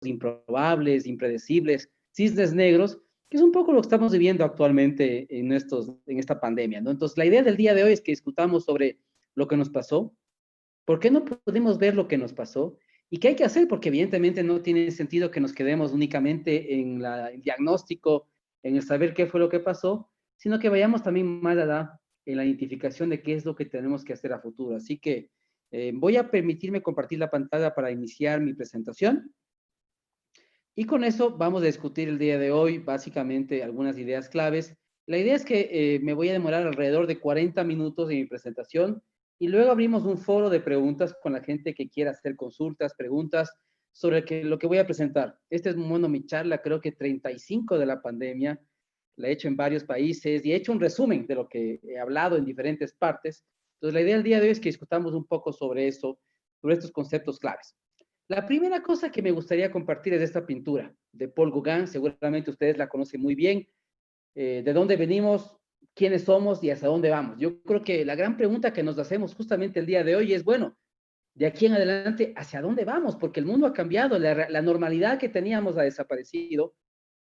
improbables, impredecibles, cisnes negros, que es un poco lo que estamos viviendo actualmente en esta pandemia, ¿no? Entonces, la idea del día de hoy es que discutamos sobre lo que nos pasó, por qué no podemos ver lo que nos pasó y qué hay que hacer, porque evidentemente no tiene sentido que nos quedemos únicamente en el diagnóstico, en el saber qué fue lo que pasó, sino que vayamos también más allá en la identificación de qué es lo que tenemos que hacer a futuro. Así que voy a permitirme compartir la pantalla para iniciar mi presentación. Y con eso vamos a discutir el día de hoy básicamente algunas ideas claves. La idea es que me voy a demorar alrededor de 40 minutos en mi presentación y luego abrimos un foro de preguntas con la gente que quiera hacer consultas, preguntas sobre lo que voy a presentar. Esta es, bueno, mi charla, creo que 35 de la pandemia. La he hecho en varios países y he hecho un resumen de lo que he hablado en diferentes partes. Entonces, la idea del día de hoy es que discutamos un poco sobre eso, sobre estos conceptos claves. La primera cosa que me gustaría compartir es esta pintura de Paul Gauguin. Seguramente ustedes la conocen muy bien. De dónde venimos, quiénes somos y hacia dónde vamos. Yo creo que la gran pregunta que nos hacemos justamente el día de hoy es, bueno, de aquí en adelante, ¿hacia dónde vamos? Porque el mundo ha cambiado, la normalidad que teníamos ha desaparecido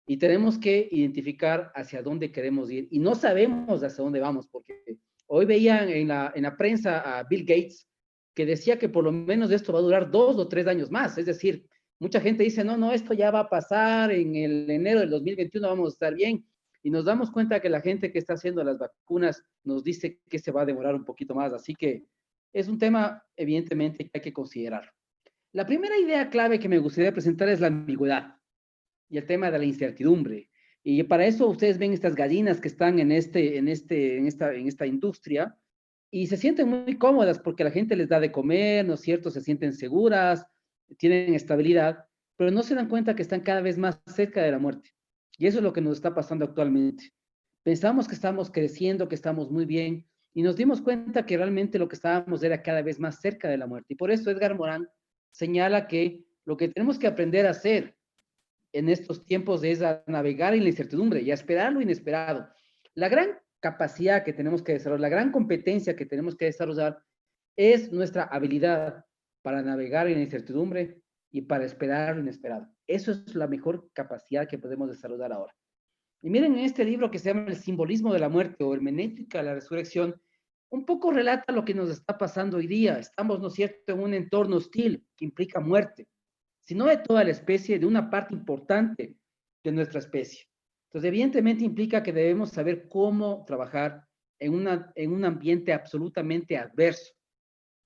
y tenemos que identificar hacia dónde queremos ir. Y no sabemos hacia dónde vamos, porque hoy veían en la prensa a Bill Gates que decía que por lo menos esto va a durar 2 o 3 años más. Es decir, mucha gente dice, no, no, esto ya va a pasar en el enero del 2021, vamos a estar bien. Y nos damos cuenta que la gente que está haciendo las vacunas nos dice que se va a demorar un poquito más. Así que es un tema, evidentemente, que hay que considerar. La primera idea clave que me gustaría presentar es la ambigüedad y el tema de la incertidumbre. Y para eso ustedes ven estas gallinas que están en esta industria y se sienten muy cómodas porque la gente les da de comer, ¿no es cierto? Se sienten seguras, tienen estabilidad, pero no se dan cuenta que están cada vez más cerca de la muerte. Y eso es lo que nos está pasando actualmente. Pensamos que estamos creciendo, que estamos muy bien, y nos dimos cuenta que realmente lo que estábamos era cada vez más cerca de la muerte. Y por eso Edgar Morán señala que lo que tenemos que aprender a hacer en estos tiempos es a navegar en la incertidumbre y a esperar lo inesperado. La gran capacidad que tenemos que desarrollar, la gran competencia que tenemos que desarrollar es nuestra habilidad para navegar en la incertidumbre y para esperar lo inesperado. Eso es la mejor capacidad que podemos desarrollar ahora. Y miren, en este libro que se llama El simbolismo de la muerte o Hermenéutica de la resurrección, un poco relata lo que nos está pasando hoy día. Estamos, ¿no es cierto?, en un entorno hostil que implica muerte, sino de toda la especie, de una parte importante de nuestra especie. Entonces, evidentemente implica que debemos saber cómo trabajar en un ambiente absolutamente adverso.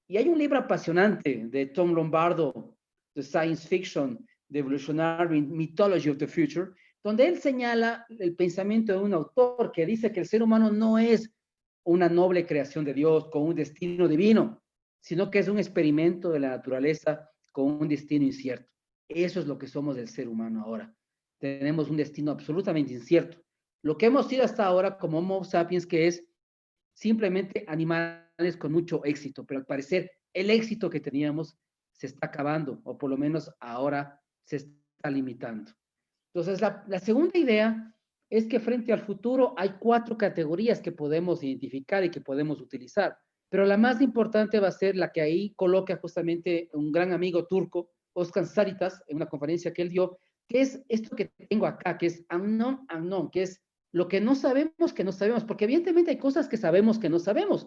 Y hay un libro apasionante de Tom Lombardo, de Science Fiction, The Evolutionary Mythology of the Future, donde él señala el pensamiento de un autor que dice que el ser humano no es una noble creación de Dios con un destino divino, sino que es un experimento de la naturaleza con un destino incierto. Eso es lo que somos del ser humano ahora. Tenemos un destino absolutamente incierto. Lo que hemos sido hasta ahora como Homo sapiens, que es simplemente animales con mucho éxito, pero al parecer el éxito que teníamos se está acabando, o por lo menos ahora se está limitando. Entonces, la segunda idea es que frente al futuro hay 4 categorías que podemos identificar y que podemos utilizar, pero la más importante va a ser la que ahí coloca justamente un gran amigo turco, Oscar Saritas, en una conferencia que él dio, que es esto que tengo acá, que es unknown, unknown, que es lo que no sabemos, porque evidentemente hay cosas que sabemos que no sabemos.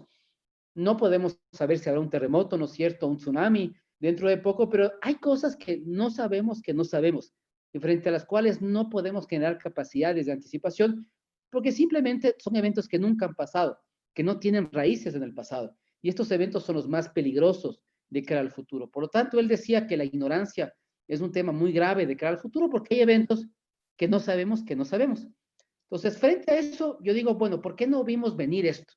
No podemos saber si habrá un terremoto, ¿no es cierto?, un tsunami dentro de poco, pero hay cosas que no sabemos, y frente a las cuales no podemos generar capacidades de anticipación, porque simplemente son eventos que nunca han pasado, que no tienen raíces en el pasado, y estos eventos son los más peligrosos de cara al futuro. Por lo tanto, él decía que la ignorancia es un tema muy grave de cara al futuro, porque hay eventos que no sabemos que no sabemos. Entonces, frente a eso, yo digo, bueno, ¿por qué no vimos venir esto?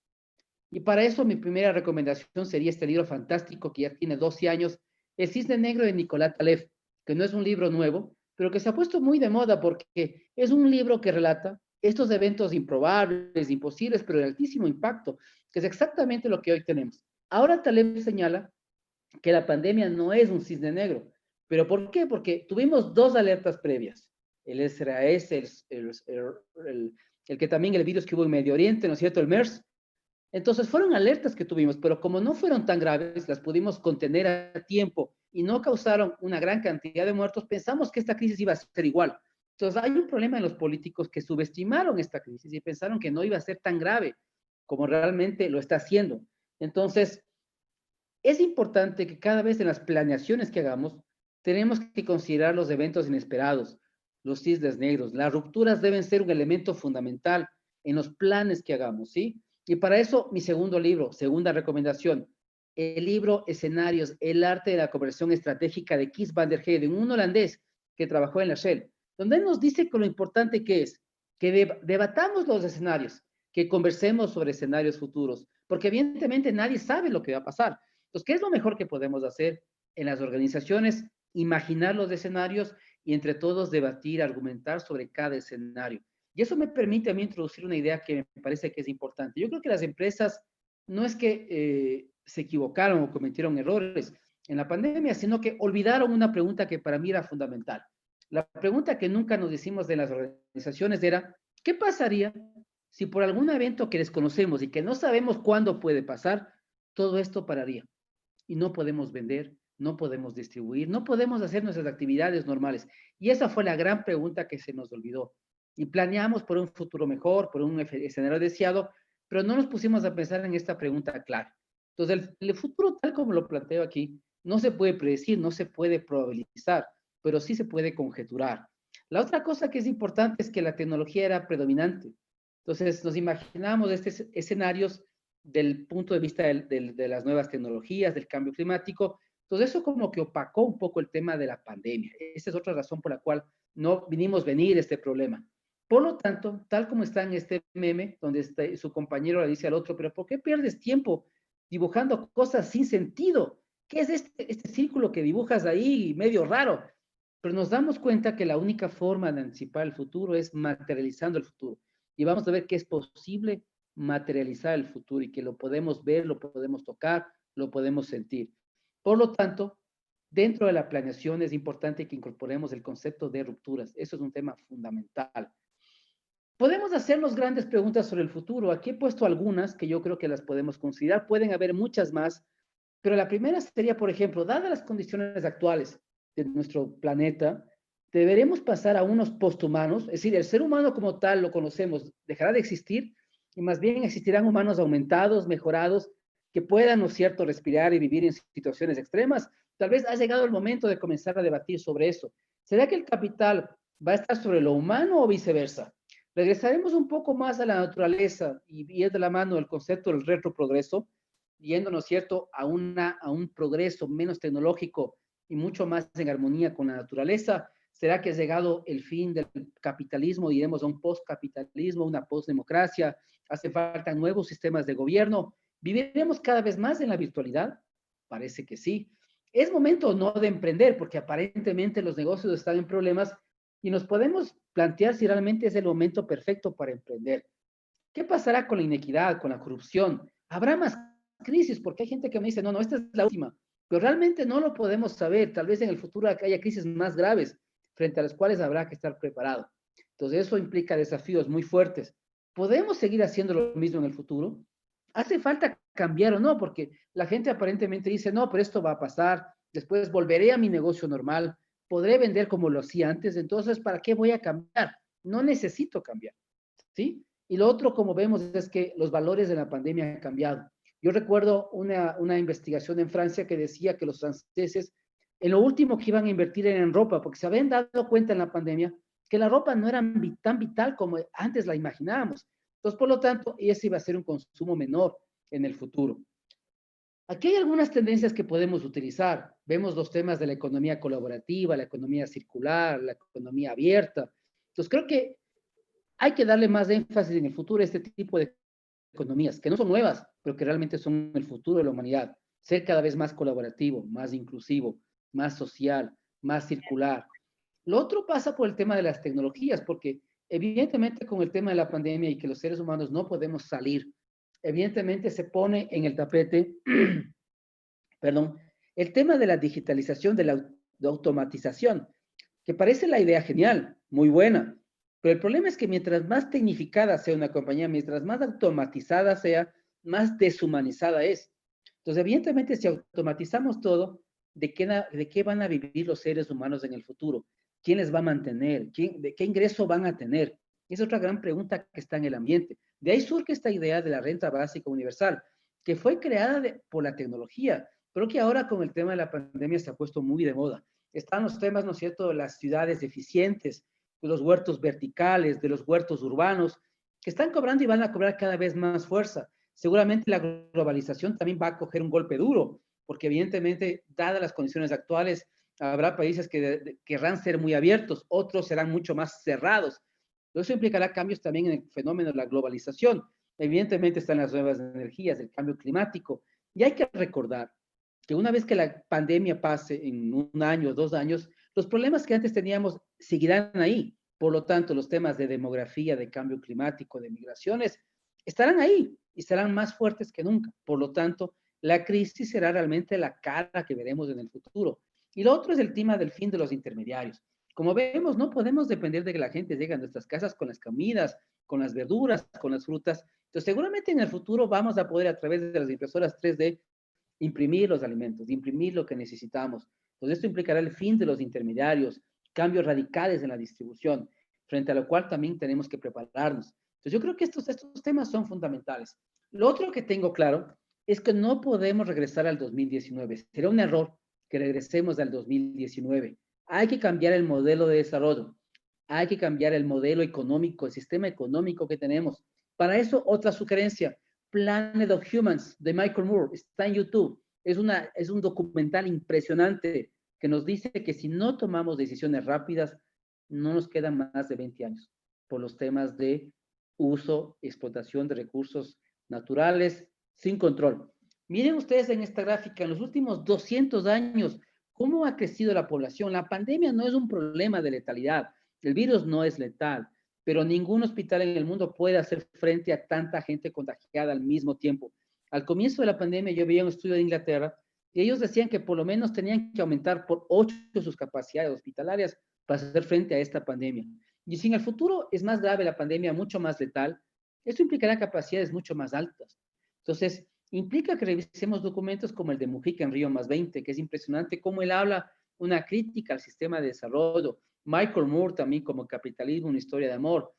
Y para eso mi primera recomendación sería este libro fantástico que ya tiene 12 años, El Cisne Negro de Nicolás Taleb, que no es un libro nuevo, pero que se ha puesto muy de moda porque es un libro que relata estos eventos improbables, imposibles, pero de altísimo impacto, que es exactamente lo que hoy tenemos. Ahora Taleb señala que la pandemia no es un cisne negro. ¿Pero por qué? Porque tuvimos 2 alertas previas. El SRAS, el que también el virus que hubo en Medio Oriente, ¿no es cierto? El MERS. Entonces fueron alertas que tuvimos, pero como no fueron tan graves, las pudimos contener a tiempo y no causaron una gran cantidad de muertos, pensamos que esta crisis iba a ser igual. Entonces hay un problema en los políticos que subestimaron esta crisis y pensaron que no iba a ser tan grave como realmente lo está haciendo. Entonces, es importante que cada vez en las planeaciones que hagamos, tenemos que considerar los eventos inesperados, los cisnes negros. Las rupturas deben ser un elemento fundamental en los planes que hagamos, ¿sí? Y para eso, mi segundo libro, segunda recomendación, el libro Escenarios, el arte de la conversión estratégica de Kees van der Heijden, un holandés que trabajó en la Shell, donde él nos dice que lo importante que es que debatamos los escenarios, que conversemos sobre escenarios futuros, porque evidentemente nadie sabe lo que va a pasar. Entonces, ¿qué es lo mejor que podemos hacer en las organizaciones? Imaginar los escenarios y entre todos debatir, argumentar sobre cada escenario. Y eso me permite a mí introducir una idea que me parece que es importante. Yo creo que las empresas no es que se equivocaron o cometieron errores en la pandemia, sino que olvidaron una pregunta que para mí era fundamental. La pregunta que nunca nos hicimos de las organizaciones era, ¿qué pasaría si por algún evento que desconocemos y que no sabemos cuándo puede pasar, todo esto pararía? Y no podemos vender, no podemos distribuir, no podemos hacer nuestras actividades normales. Y esa fue la gran pregunta que se nos olvidó. Y planeamos por un futuro mejor, por un escenario deseado, pero no nos pusimos a pensar en esta pregunta clara. Entonces, el futuro, tal como lo planteo aquí, no se puede predecir, no se puede probabilizar, pero sí se puede conjeturar. La otra cosa que es importante es que la tecnología era predominante. Entonces, nos imaginamos estos escenarios del punto de vista de las nuevas tecnologías, del cambio climático. Entonces, eso como que opacó un poco el tema de la pandemia. Esa es otra razón por la cual no vinimos venir este problema. Por lo tanto, tal como está en este meme, donde su compañero le dice al otro, pero ¿por qué pierdes tiempo dibujando cosas sin sentido? ¿Qué es este círculo que dibujas ahí medio raro? Pero nos damos cuenta que la única forma de anticipar el futuro es materializando el futuro. Y vamos a ver que es posible materializar el futuro y que lo podemos ver, lo podemos tocar, lo podemos sentir. Por lo tanto, dentro de la planeación es importante que incorporemos el concepto de rupturas. Eso es un tema fundamental. Podemos hacernos grandes preguntas sobre el futuro. Aquí he puesto algunas que yo creo que las podemos considerar. Pueden haber muchas más, pero la primera sería, por ejemplo, dadas las condiciones actuales de nuestro planeta, deberemos pasar a unos posthumanos, es decir, el ser humano como tal lo conocemos, dejará de existir y más bien existirán humanos aumentados, mejorados, que puedan, ¿no es cierto?, respirar y vivir en situaciones extremas. Tal vez ha llegado el momento de comenzar a debatir sobre eso. ¿Será que el capital va a estar sobre lo humano o viceversa? Regresaremos un poco más a la naturaleza y es de la mano el concepto del retroprogreso, yendo, ¿no es cierto?, a un progreso menos tecnológico y mucho más en armonía con la naturaleza. ¿Será que ha llegado el fin del capitalismo y iremos a un postcapitalismo, una postdemocracia? ¿Hace falta nuevos sistemas de gobierno? ¿Viviremos cada vez más en la virtualidad? Parece que sí. Es momento no de emprender, porque aparentemente los negocios están en problemas y nos podemos plantear si realmente es el momento perfecto para emprender. ¿Qué pasará con la inequidad, con la corrupción? ¿Habrá más crisis? Porque hay gente que me dice, no, no, esta es la última. Pero realmente no lo podemos saber. Tal vez en el futuro haya crisis más graves frente a las cuales habrá que estar preparado. Entonces eso implica desafíos muy fuertes. ¿Podemos seguir haciendo lo mismo en el futuro? ¿Hace falta cambiar o no? Porque la gente aparentemente dice, no, pero esto va a pasar, después volveré a mi negocio normal, podré vender como lo hacía antes, entonces, ¿para qué voy a cambiar? No necesito cambiar, ¿sí? Y lo otro, como vemos, es que los valores de la pandemia han cambiado. Yo recuerdo una investigación en Francia que decía que los franceses, en lo último que iban a invertir era en ropa, porque se habían dado cuenta en la pandemia que la ropa no era tan vital como antes la imaginábamos. Entonces, por lo tanto, ese iba a ser un consumo menor en el futuro. Aquí hay algunas tendencias que podemos utilizar. Vemos los temas de la economía colaborativa, la economía circular, la economía abierta. Entonces, creo que hay que darle más énfasis en el futuro a este tipo de economías, que no son nuevas, pero que realmente son el futuro de la humanidad. Ser cada vez más colaborativo, más inclusivo, más social, más circular. Lo otro pasa por el tema de las tecnologías, porque evidentemente con el tema de la pandemia y que los seres humanos no podemos salir, evidentemente se pone en el tapete, perdón, el tema de la digitalización, de automatización, que parece la idea genial, muy buena, pero el problema es que mientras más tecnificada sea una compañía, mientras más automatizada sea, más deshumanizada es. Entonces, evidentemente, si automatizamos todo, de qué van a vivir los seres humanos en el futuro, quién les va a mantener, de qué ingreso van a tener. Es otra gran pregunta que está en el ambiente. De ahí surge esta idea de la renta básica universal, que fue creada por la tecnología, pero que ahora con el tema de la pandemia se ha puesto muy de moda. Están los temas, ¿no es cierto?, de las ciudades eficientes, de los huertos verticales, de los huertos urbanos, que están cobrando y van a cobrar cada vez más fuerza. Seguramente la globalización también va a coger un golpe duro, porque evidentemente, dadas las condiciones actuales, habrá países que querrán ser muy abiertos, otros serán mucho más cerrados. Eso implicará cambios también en el fenómeno de la globalización. Evidentemente están las nuevas energías, el cambio climático. Y hay que recordar que una vez que la pandemia pase en un año, 2 años, los problemas que antes teníamos seguirán ahí. Por lo tanto, los temas de demografía, de cambio climático, de migraciones, estarán ahí y serán más fuertes que nunca. Por lo tanto, la crisis será realmente la cara que veremos en el futuro. Y lo otro es el tema del fin de los intermediarios. Como vemos, no podemos depender de que la gente llegue a nuestras casas con las comidas, con las verduras, con las frutas. Entonces, seguramente en el futuro vamos a poder a través de las impresoras 3D imprimir los alimentos, imprimir lo que necesitamos. Entonces, esto implicará el fin de los intermediarios, cambios radicales en la distribución, frente a lo cual también tenemos que prepararnos. Entonces, yo creo que estos temas son fundamentales. Lo otro que tengo claro es que no podemos regresar al 2019. Será un error que regresemos al 2019. Hay que cambiar el modelo de desarrollo. Hay que cambiar el modelo económico, el sistema económico que tenemos. Para eso, otra sugerencia, Planet of Humans de Michael Moore, está en YouTube. Es un documental impresionante que nos dice que si no tomamos decisiones rápidas, no nos quedan más de 20 años por los temas de uso, explotación de recursos naturales sin control. Miren ustedes en esta gráfica, en los últimos 200 años, cómo ha crecido la población. La pandemia no es un problema de letalidad, el virus no es letal, pero ningún hospital en el mundo puede hacer frente a tanta gente contagiada al mismo tiempo. Al comienzo de la pandemia yo veía un estudio de Inglaterra y ellos decían que por lo menos tenían que aumentar por 8 sus capacidades hospitalarias para hacer frente a esta pandemia. Y si en el futuro es más grave la pandemia, mucho más letal, esto implicará capacidades mucho más altas. Entonces, implica que revisemos documentos como el de Mujica en Río +20, que es impresionante cómo él habla una crítica al sistema de desarrollo. Michael Moore también como Capitalismo, una historia de amor.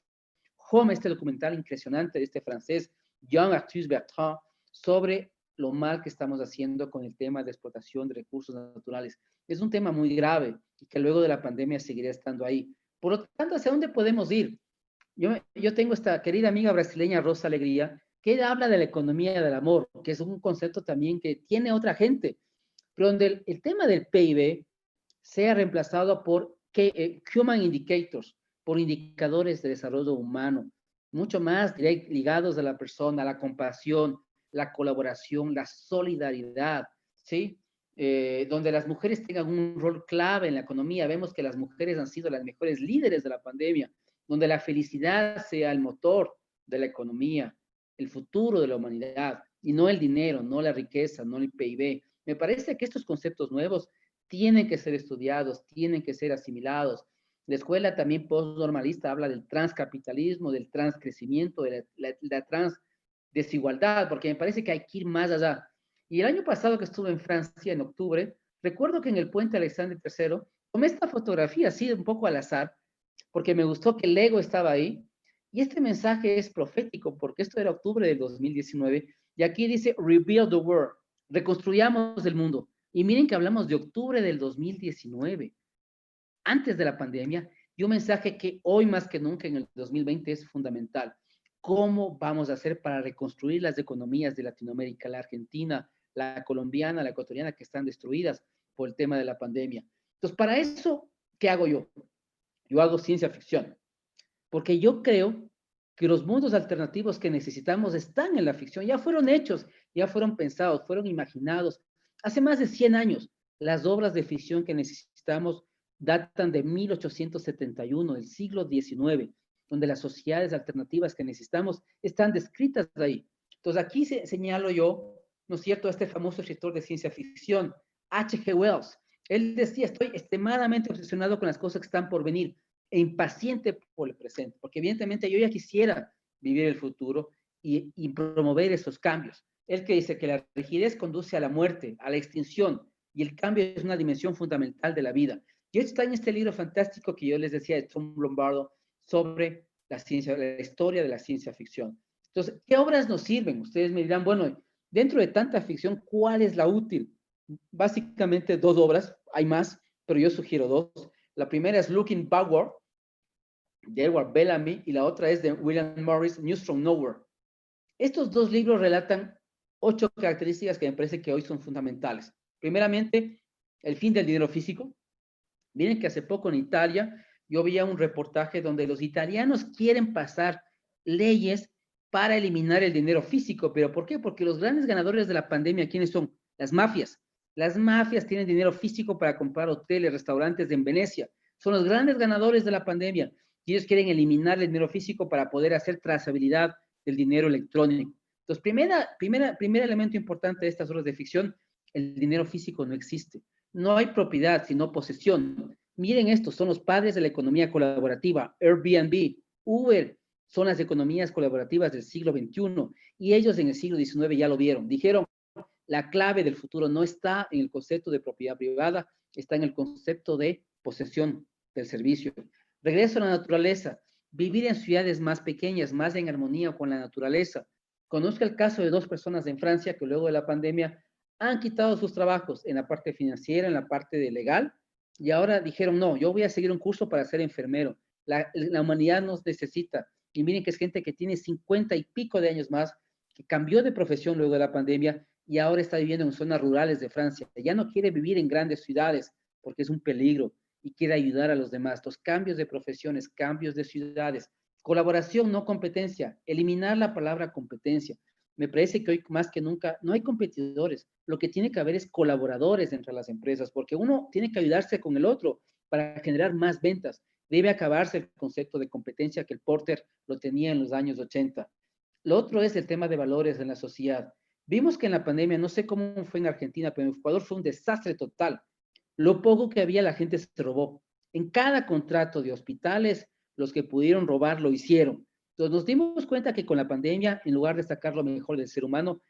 Home, este documental impresionante de este francés, Jean-Arthus Bertrand, sobre lo mal que estamos haciendo con el tema de explotación de recursos naturales. Es un tema muy grave y que luego de la pandemia seguirá estando ahí. Por lo tanto, ¿hacia dónde podemos ir? Yo tengo esta querida amiga brasileña, Rosa Alegría, que ella habla de la economía del amor, que es un concepto también que tiene otra gente, pero donde el tema del PIB sea reemplazado por Human Indicators, por indicadores de desarrollo humano, mucho más ligados a la persona, a la compasión, la colaboración, la solidaridad, ¿sí? Donde las mujeres tengan un rol clave en la economía. Vemos que las mujeres han sido las mejores líderes de la pandemia, donde la felicidad sea el motor de la economía, el futuro de la humanidad, y no el dinero, no la riqueza, no el PIB. Me parece que estos conceptos nuevos tienen que ser estudiados, tienen que ser asimilados. La escuela también postnormalista habla del transcapitalismo, del transcrecimiento, de la transdesigualdad, porque me parece que hay que ir más allá. Y el año pasado que estuve en Francia, en octubre, recuerdo que en el puente Alexandre III tomé esta fotografía así un poco al azar, porque me gustó que el Lego estaba ahí. Y este mensaje es profético, porque esto era octubre del 2019, y aquí dice, rebuild the world, reconstruyamos el mundo. Y miren que hablamos de octubre del 2019, antes de la pandemia, y un mensaje que hoy más que nunca en el 2020 es fundamental. ¿Cómo vamos a hacer para reconstruir las economías de Latinoamérica, la argentina, la colombiana, la ecuatoriana, que están destruidas por el tema de la pandemia? Entonces, para eso, ¿qué hago yo? Yo hago ciencia ficción, porque yo creo que los mundos alternativos que necesitamos están en la ficción, ya fueron hechos, ya fueron pensados, fueron imaginados. Hace más de 100 años, las obras de ficción que necesitamos datan de 1871, del siglo XIX, donde las sociedades alternativas que necesitamos están descritas ahí. Entonces aquí señalo yo, ¿no es cierto?, a este famoso escritor de ciencia ficción, H.G. Wells. Él decía, estoy extremadamente obsesionado con las cosas que están por venir e impaciente por el presente, porque evidentemente yo ya quisiera vivir el futuro y promover esos cambios. Él que dice que la rigidez conduce a la muerte, a la extinción, y el cambio es una dimensión fundamental de la vida. Y esto está en este libro fantástico que yo les decía de Tom Lombardo sobre la ciencia, la historia de la ciencia ficción. Entonces, ¿qué obras nos sirven? Ustedes me dirán, bueno, dentro de tanta ficción, ¿cuál es la útil? Básicamente dos obras, hay más, pero yo sugiero dos. La primera es Looking Backward, de Edward Bellamy, y la otra es de William Morris, News from Nowhere. Estos dos libros relatan 8 características que me parece que hoy son fundamentales. Primeramente, el fin del dinero físico. Miren que hace poco en Italia yo veía un reportaje donde los italianos quieren pasar leyes para eliminar el dinero físico. ¿Pero por qué? Porque los grandes ganadores de la pandemia, ¿quiénes son? Las mafias. Las mafias tienen dinero físico para comprar hoteles, restaurantes en Venecia. Son los grandes ganadores de la pandemia. Y ellos quieren eliminar el dinero físico para poder hacer trazabilidad del dinero electrónico. Entonces, primer elemento importante de estas obras de ficción, el dinero físico no existe. No hay propiedad, sino posesión. Miren esto, son los padres de la economía colaborativa, Airbnb, Uber, son las economías colaborativas del siglo XXI, y ellos en el siglo XIX ya lo vieron. Dijeron, la clave del futuro no está en el concepto de propiedad privada, está en el concepto de posesión del servicio. Regreso a la naturaleza, vivir en ciudades más pequeñas, más en armonía con la naturaleza. Conozco el caso de 2 personas en Francia que luego de la pandemia han quitado sus trabajos en la parte financiera, en la parte de legal, y ahora dijeron, no, yo voy a seguir un curso para ser enfermero. La humanidad nos necesita. Y miren que es gente que tiene 50 y pico de años más, que cambió de profesión luego de la pandemia y ahora está viviendo en zonas rurales de Francia. Ya no quiere vivir en grandes ciudades porque es un peligro y quiere ayudar a los demás. Los cambios de profesiones, cambios de ciudades, colaboración, no competencia, eliminar la palabra competencia. Me parece que hoy más que nunca no hay competidores. Lo que tiene que haber es colaboradores entre las empresas, porque uno tiene que ayudarse con el otro para generar más ventas. Debe acabarse el concepto de competencia que el Porter lo tenía en los años 80. Lo otro es el tema de valores en la sociedad. Vimos que en la pandemia, no sé cómo fue en Argentina, pero en Ecuador fue un desastre total. Lo poco que había, la gente se robó. En cada contrato de hospitales, los que pudieron robar lo hicieron. Entonces nos dimos cuenta que con la pandemia, en lugar de sacar lo mejor del ser humano,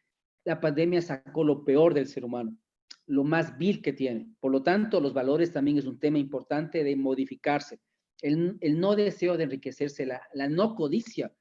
la pandemia sacó lo peor del ser humano, lo más vil que tiene. Por lo tanto, los valores también es un tema importante de modificarse. El no deseo de enriquecerse, la no codicia,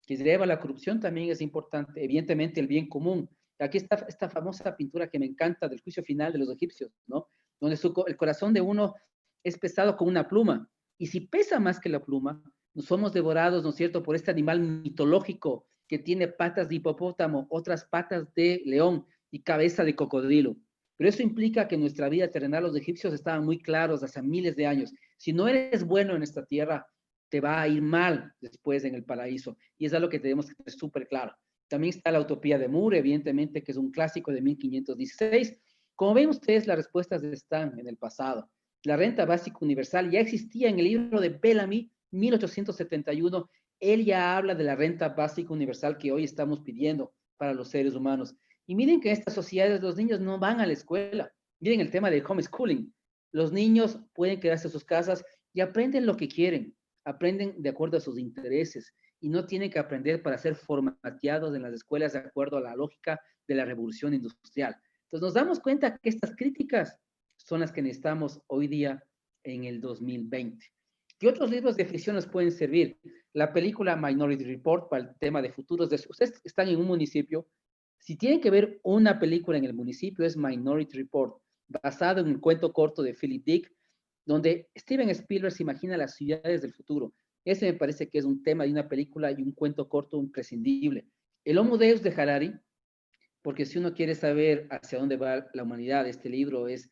que lleva a la corrupción, también es importante. Evidentemente, el bien común. Aquí está esta famosa pintura que me encanta del juicio final de los egipcios, ¿no? Donde el corazón de uno es pesado como una pluma. Y si pesa más que la pluma, nos somos devorados, ¿no es cierto?, por este animal mitológico que tiene patas de hipopótamo, otras patas de león y cabeza de cocodrilo. Pero eso implica que en nuestra vida terrenal los egipcios estaban muy claros hace miles de años. Si no eres bueno en esta tierra, te va a ir mal después en el paraíso. Y es algo que tenemos que tener súper claro. También está la utopía de Moore, evidentemente, que es un clásico de 1516. Como ven ustedes, las respuestas están en el pasado. La renta básica universal ya existía en el libro de Bellamy, 1871. Él ya habla de la renta básica universal que hoy estamos pidiendo para los seres humanos. Y miren que en estas sociedades los niños no van a la escuela. Miren el tema del homeschooling. Los niños pueden quedarse en sus casas y aprenden lo que quieren, aprenden de acuerdo a sus intereses y no tienen que aprender para ser formateados en las escuelas de acuerdo a la lógica de la revolución industrial. Entonces nos damos cuenta que estas críticas son las que necesitamos hoy día en el 2020. ¿Qué otros libros de ficción nos pueden servir? La película Minority Report para el tema de futuros. Ustedes están en un municipio. Si tienen que ver una película en el municipio es Minority Report, basado en un cuento corto de Philip Dick, donde Steven Spielberg se imagina las ciudades del futuro. Ese me parece que es un tema de una película y un cuento corto imprescindible. El Homo Deus de Harari, porque si uno quiere saber hacia dónde va la humanidad, este libro es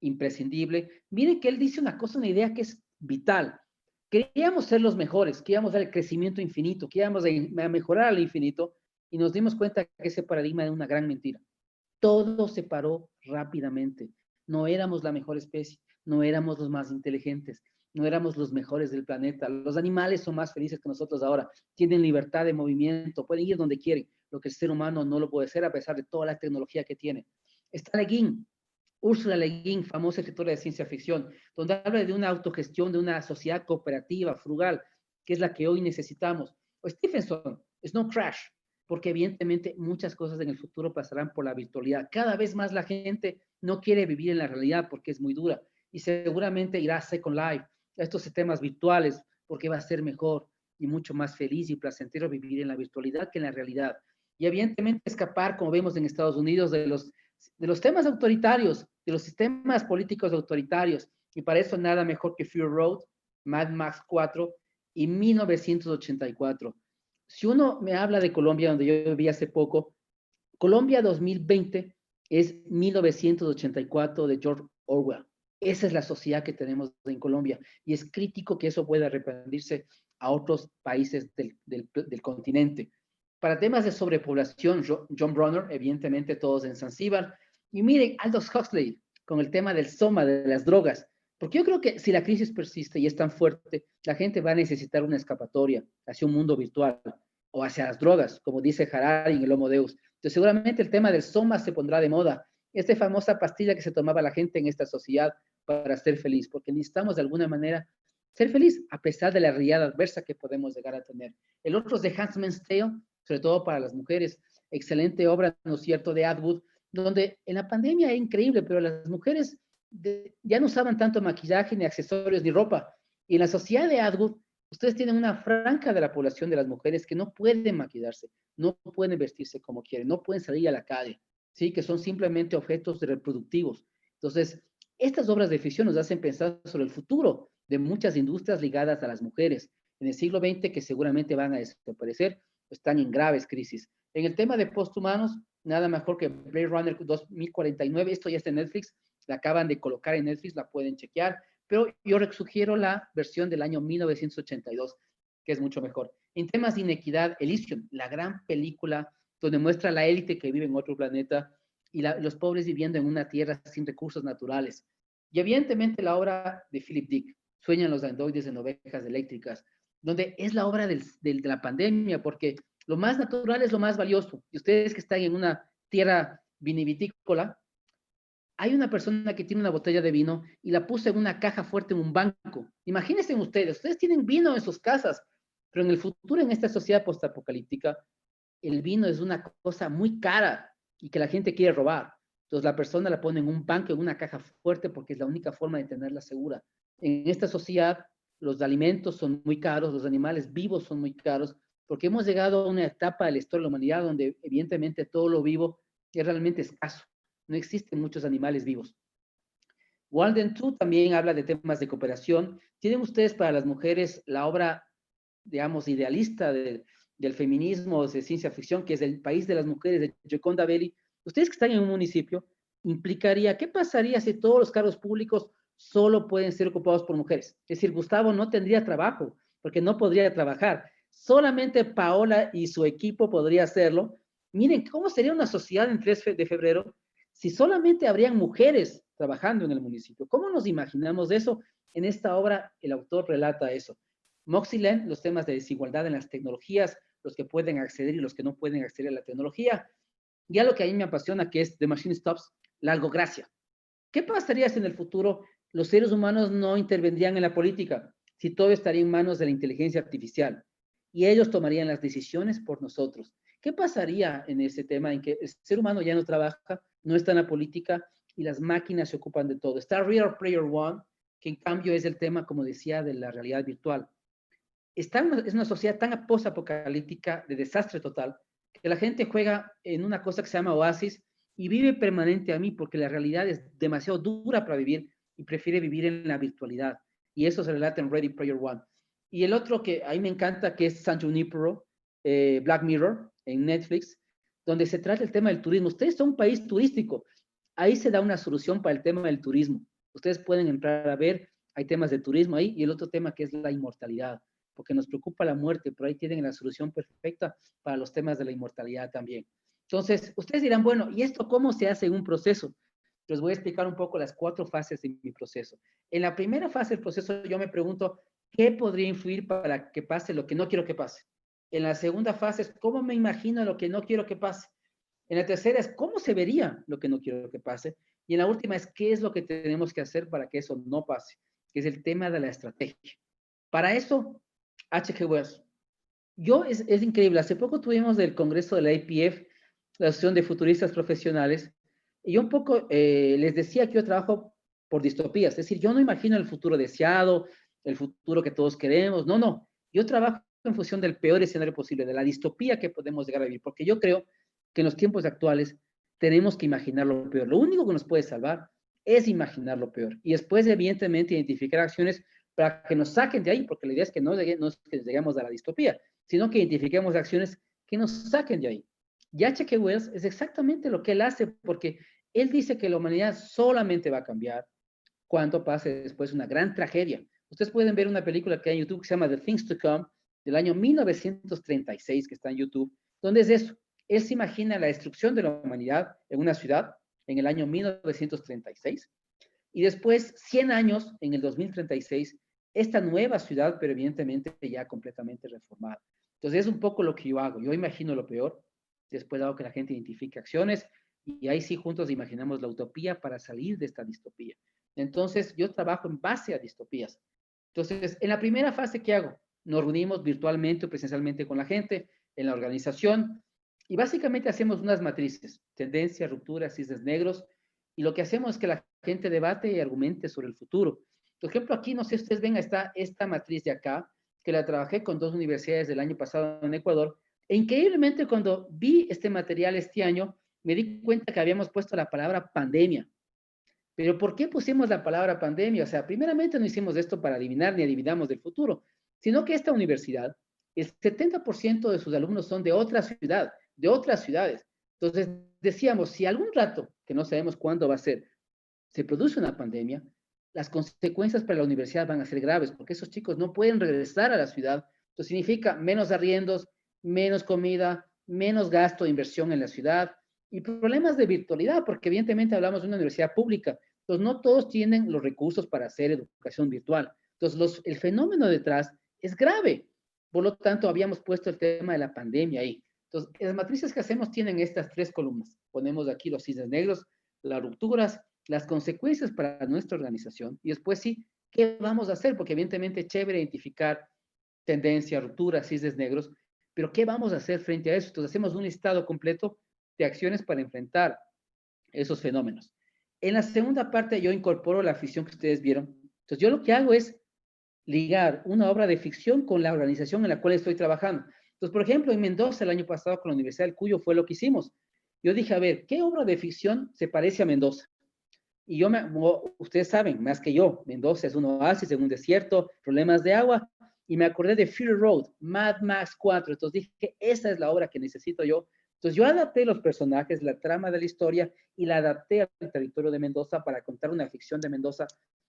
imprescindible. Miren que él dice una cosa, una idea que es vital. Queríamos ser los mejores, queríamos dar el crecimiento infinito, queríamos mejorar al infinito, y nos dimos cuenta que ese paradigma era una gran mentira. Todo se paró rápidamente. No éramos la mejor especie, no éramos los más inteligentes, no éramos los mejores del planeta. Los animales son más felices que nosotros ahora, tienen libertad de movimiento, pueden ir donde quieren, lo que el ser humano no lo puede hacer a pesar de toda la tecnología que tiene. Está Le Guin, Úrsula Le Guin, famosa escritora de ciencia ficción, donde habla de una autogestión, de una sociedad cooperativa, frugal, que es la que hoy necesitamos. O Stephenson, Snow Crash, porque evidentemente muchas cosas en el futuro pasarán por la virtualidad. Cada vez más la gente no quiere vivir en la realidad porque es muy dura y seguramente irá a Second Life, a estos sistemas virtuales, porque va a ser mejor y mucho más feliz y placentero vivir en la virtualidad que en la realidad. Y evidentemente escapar, como vemos en Estados Unidos, de los temas autoritarios, de los sistemas políticos autoritarios. Y para eso nada mejor que Fury Road, Mad Max 4 y 1984. Si uno me habla de Colombia, donde yo viví hace poco, Colombia 2020 es 1984 de George Orwell. Esa es la sociedad que tenemos en Colombia y es crítico que eso pueda repetirse a otros países del continente. Para temas de sobrepoblación, John Bronner, evidentemente todos en Zanzíbar. Y miren, Aldous Huxley, con el tema del soma, de las drogas. Porque yo creo que si la crisis persiste y es tan fuerte, la gente va a necesitar una escapatoria hacia un mundo virtual o hacia las drogas, como dice Harari en el Homo Deus. Entonces, seguramente el tema del soma se pondrá de moda. Esta famosa pastilla que se tomaba la gente en esta sociedad para ser feliz, porque necesitamos de alguna manera ser feliz a pesar de la realidad adversa que podemos llegar a tener. El otro es de Handmaid's Tale, sobre todo para las mujeres. Excelente obra, ¿no es cierto?, de Atwood, donde en la pandemia es increíble, pero las mujeres ya no usaban tanto maquillaje, ni accesorios, ni ropa. Y en la sociedad de Atwood, ustedes tienen una franja de la población de las mujeres que no pueden maquillarse, no pueden vestirse como quieren, no pueden salir a la calle, ¿sí? Que son simplemente objetos reproductivos. Entonces, estas obras de ficción nos hacen pensar sobre el futuro de muchas industrias ligadas a las mujeres en el siglo XX que seguramente van a desaparecer, están en graves crisis. En el tema de posthumanos, nada mejor que Blade Runner 2049, esto ya está en Netflix, la acaban de colocar en Netflix, la pueden chequear, pero yo sugiero la versión del año 1982, que es mucho mejor. En temas de inequidad, Elysium, la gran película donde muestra la élite que vive en otro planeta y los pobres viviendo en una tierra sin recursos naturales. Y evidentemente la obra de Philip Dick, Sueñan los androides en ovejas eléctricas, donde es la obra de la pandemia, porque lo más natural es lo más valioso. Y ustedes que están en una tierra vinivitícola, hay una persona que tiene una botella de vino y la puso en una caja fuerte en un banco. Imagínense ustedes tienen vino en sus casas, pero en el futuro, en esta sociedad postapocalíptica, el vino es una cosa muy cara y que la gente quiere robar. Entonces la persona la pone en un banco, en una caja fuerte, porque es la única forma de tenerla segura. En esta sociedad, los alimentos son muy caros, los animales vivos son muy caros, porque hemos llegado a una etapa de la historia de la humanidad donde evidentemente todo lo vivo es realmente escaso. No existen muchos animales vivos. Walden 2 también habla de temas de cooperación. ¿Tienen ustedes para las mujeres la obra, digamos, idealista del feminismo, de ciencia ficción, que es El país de las mujeres de Gioconda Belli? Ustedes que están en un municipio, implicaría, ¿qué pasaría si todos los cargos públicos solo pueden ser ocupados por mujeres? Es decir, Gustavo no tendría trabajo, porque no podría trabajar. Solamente Paola y su equipo podría hacerlo. Miren, ¿cómo sería una sociedad en 3 de febrero si solamente habrían mujeres trabajando en el municipio? ¿Cómo nos imaginamos eso? En esta obra el autor relata eso. Moxie los temas de desigualdad en las tecnologías, los que pueden acceder y los que no pueden acceder a la tecnología. Ya lo que a mí me apasiona, que es The Machine Stops, la algogracia. ¿Qué pasaría si en el futuro los seres humanos no intervendrían en la política? Si todo estaría en manos de la inteligencia artificial y ellos tomarían las decisiones por nosotros. ¿Qué pasaría en ese tema en que el ser humano ya no trabaja, no está en la política y las máquinas se ocupan de todo? Está Real Player One, que en cambio es el tema, como decía, de la realidad virtual. Es una sociedad tan post-apocalíptica, de desastre total, que la gente juega en una cosa que se llama Oasis y vive permanente a mí porque la realidad es demasiado dura para vivir y prefiere vivir en la virtualidad. Y eso se relata en Ready Player One. Y el otro que a mí me encanta, que es San Junipero, Black Mirror, en Netflix, donde se trata el tema del turismo. Ustedes son un país turístico. Ahí se da una solución para el tema del turismo. Ustedes pueden entrar a ver, hay temas de turismo ahí, y el otro tema que es la inmortalidad, porque nos preocupa la muerte, pero ahí tienen la solución perfecta para los temas de la inmortalidad también. Entonces, ustedes dirán, bueno, ¿y esto cómo se hace en un proceso? Les voy a explicar un poco las 4 fases de mi proceso. En la primera fase del proceso yo me pregunto, ¿qué podría influir para que pase lo que no quiero que pase? En la segunda fase es, ¿cómo me imagino lo que no quiero que pase? En la tercera es, ¿cómo se vería lo que no quiero que pase? Y en la última es, ¿qué es lo que tenemos que hacer para que eso no pase? Que es el tema de la estrategia. Para eso, H.G. Wells. Es increíble. Hace poco tuvimos del Congreso de la APF, la Asociación de Futuristas Profesionales, Y yo un poco les decía que yo trabajo por distopías, es decir, yo no imagino el futuro deseado, el futuro que todos queremos, no, no, yo trabajo en función del peor escenario posible, de la distopía que podemos llegar a vivir, porque yo creo que en los tiempos actuales tenemos que imaginar lo peor. Lo único que nos puede salvar es imaginar lo peor y después, evidentemente, identificar acciones para que nos saquen de ahí, porque la idea es que no es que lleguemos a la distopía, sino que identifiquemos acciones que nos saquen de ahí. Y H.G. Wells es exactamente lo que él hace, porque él dice que la humanidad solamente va a cambiar cuando pase después una gran tragedia. Ustedes pueden ver una película que hay en YouTube que se llama The Things to Come, del año 1936, que está en YouTube, donde es eso. Él se imagina la destrucción de la humanidad en una ciudad en el año 1936 y después, 100 años, en el 2036, esta nueva ciudad, pero evidentemente ya completamente reformada. Entonces, es un poco lo que yo hago. Yo imagino lo peor, después hago que la gente identifique acciones y ahí sí juntos imaginamos la utopía para salir de esta distopía. Entonces, yo trabajo en base a distopías. Entonces, en la primera fase, ¿qué hago? Nos reunimos virtualmente o presencialmente con la gente en la organización y básicamente hacemos unas matrices, tendencias, rupturas, cisnes negros, y lo que hacemos es que la gente debate y argumente sobre el futuro. Por ejemplo, aquí, no sé si ustedes ven esta matriz de acá, que la trabajé con dos universidades del año pasado en Ecuador, e increíblemente cuando vi este material este año, me di cuenta que habíamos puesto la palabra pandemia. Pero ¿por qué pusimos la palabra pandemia? O sea, primeramente no hicimos esto para adivinar ni adivinamos del futuro, sino que esta universidad, el 70% de sus alumnos son de otra ciudad, de otras ciudades. Entonces decíamos, si algún rato, que no sabemos cuándo va a ser, se produce una pandemia, las consecuencias para la universidad van a ser graves, porque esos chicos no pueden regresar a la ciudad. Entonces significa menos arriendos, menos comida, menos gasto de inversión en la ciudad y problemas de virtualidad, porque evidentemente hablamos de una universidad pública. Entonces no todos tienen los recursos para hacer educación virtual. Entonces el fenómeno detrás es grave. Por lo tanto, habíamos puesto el tema de la pandemia ahí. Entonces, las matrices que hacemos tienen estas tres columnas. Ponemos aquí los cisnes negros, las rupturas, las consecuencias para nuestra organización y después sí, ¿qué vamos a hacer? Porque evidentemente es chévere identificar tendencias, rupturas, cisnes negros, pero ¿qué vamos a hacer frente a eso? Entonces hacemos un listado completo de acciones para enfrentar esos fenómenos. En la segunda parte yo incorporo la ficción que ustedes vieron. Entonces yo lo que hago es ligar una obra de ficción con la organización en la cual estoy trabajando. Entonces, por ejemplo, en Mendoza el año pasado con la Universidad del Cuyo fue lo que hicimos. Yo dije, a ver, ¿qué obra de ficción se parece a Mendoza? Y ustedes saben, más que yo, Mendoza es un oasis en un desierto, problemas de agua, y me acordé de Fury Road, Mad Max 4, entonces dije, esa es la obra que necesito yo. Entonces yo adapté los personajes, la trama de la historia, y la adapté al territorio de Mendoza para contar una ficción de Mendoza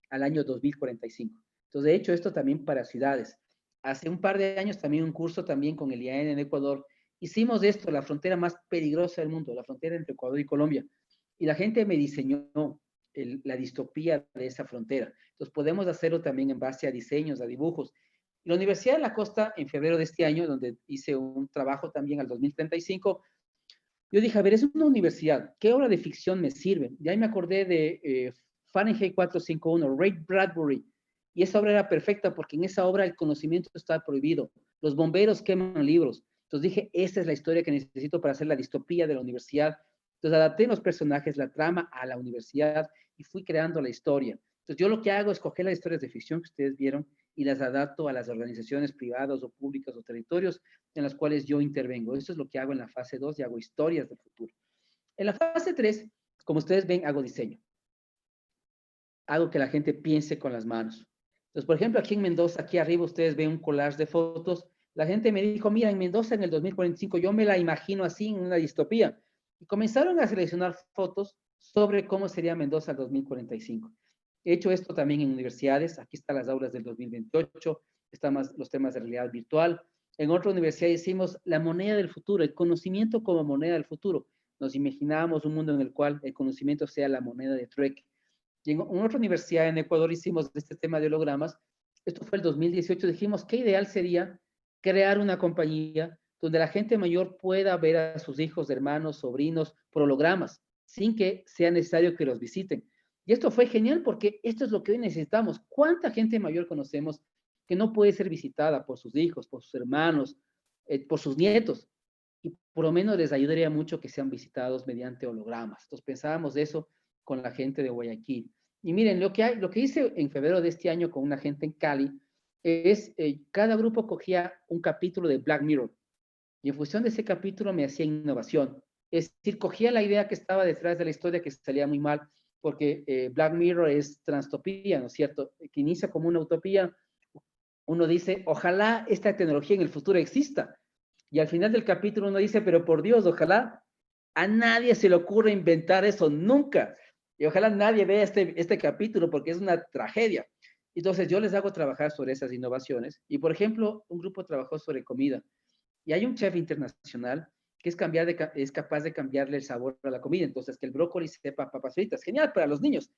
al año 2045. Entonces he hecho esto también para ciudades. Hace un par de años también un curso también con el IAN en Ecuador. Hicimos esto, la frontera más peligrosa del mundo, la frontera entre Ecuador y Colombia. Y la gente me diseñó la distopía de esa frontera. Entonces podemos hacerlo también en base a diseños, a dibujos. La Universidad de la Costa, en febrero de este año, donde hice un trabajo también al 2035, yo dije, a ver, es una universidad, ¿qué obra de ficción me sirve? Y ahí me acordé de Fahrenheit 451, Ray Bradbury, y esa obra era perfecta porque en esa obra el conocimiento está prohibido, los bomberos queman libros. Entonces dije, esta es la historia que necesito para hacer la distopía de la universidad. Entonces adapté los personajes, la trama a la universidad y fui creando la historia. Entonces yo lo que hago es coger las historias de ficción que ustedes vieron y las adapto a las organizaciones privadas o públicas o territorios en las cuales yo intervengo. Eso es lo que hago en la fase 2 y hago historias del futuro. En la fase 3, como ustedes ven, hago diseño. Hago que la gente piense con las manos. Entonces, por ejemplo, aquí en Mendoza, aquí arriba ustedes ven un collage de fotos. La gente me dijo, mira, en Mendoza en el 2045 yo me la imagino así en una distopía. Y comenzaron a seleccionar fotos sobre cómo sería Mendoza el 2045. He hecho esto también en universidades. Aquí están las aulas del 2028, están más los temas de realidad virtual. En otra universidad hicimos la moneda del futuro, el conocimiento como moneda del futuro. Nos imaginábamos un mundo en el cual el conocimiento sea la moneda de trueque. Y en otra universidad en Ecuador hicimos este tema de hologramas. Esto fue el 2018. Dijimos, qué ideal sería crear una compañía donde la gente mayor pueda ver a sus hijos, hermanos, sobrinos por hologramas, sin que sea necesario que los visiten. Y esto fue genial porque esto es lo que hoy necesitamos. ¿Cuánta gente mayor conocemos que no puede ser visitada por sus hijos, por sus hermanos, por sus nietos? y por lo menos les ayudaría mucho que sean visitados mediante hologramas. Entonces pensábamos eso con la gente de Guayaquil. Y miren, lo que hice en febrero de este año con una gente en Cali es, cada grupo cogía un capítulo de Black Mirror y en función de ese capítulo me hacía innovación. Es decir, cogía la idea que estaba detrás de la historia que salía muy mal, porque Black Mirror es transtopía, ¿no es cierto? Que inicia como una utopía. Uno dice, ojalá esta tecnología en el futuro exista. Y al final del capítulo uno dice, pero por Dios, ojalá a nadie se le ocurra inventar eso nunca. Y ojalá nadie vea este capítulo porque es una tragedia. Entonces yo les hago trabajar sobre esas innovaciones. Y por ejemplo, un grupo trabajó sobre comida. Y hay un chef internacional que es capaz de cambiarle el sabor a la comida. Entonces, que el brócoli sepa papas fritas. Genial para los niños.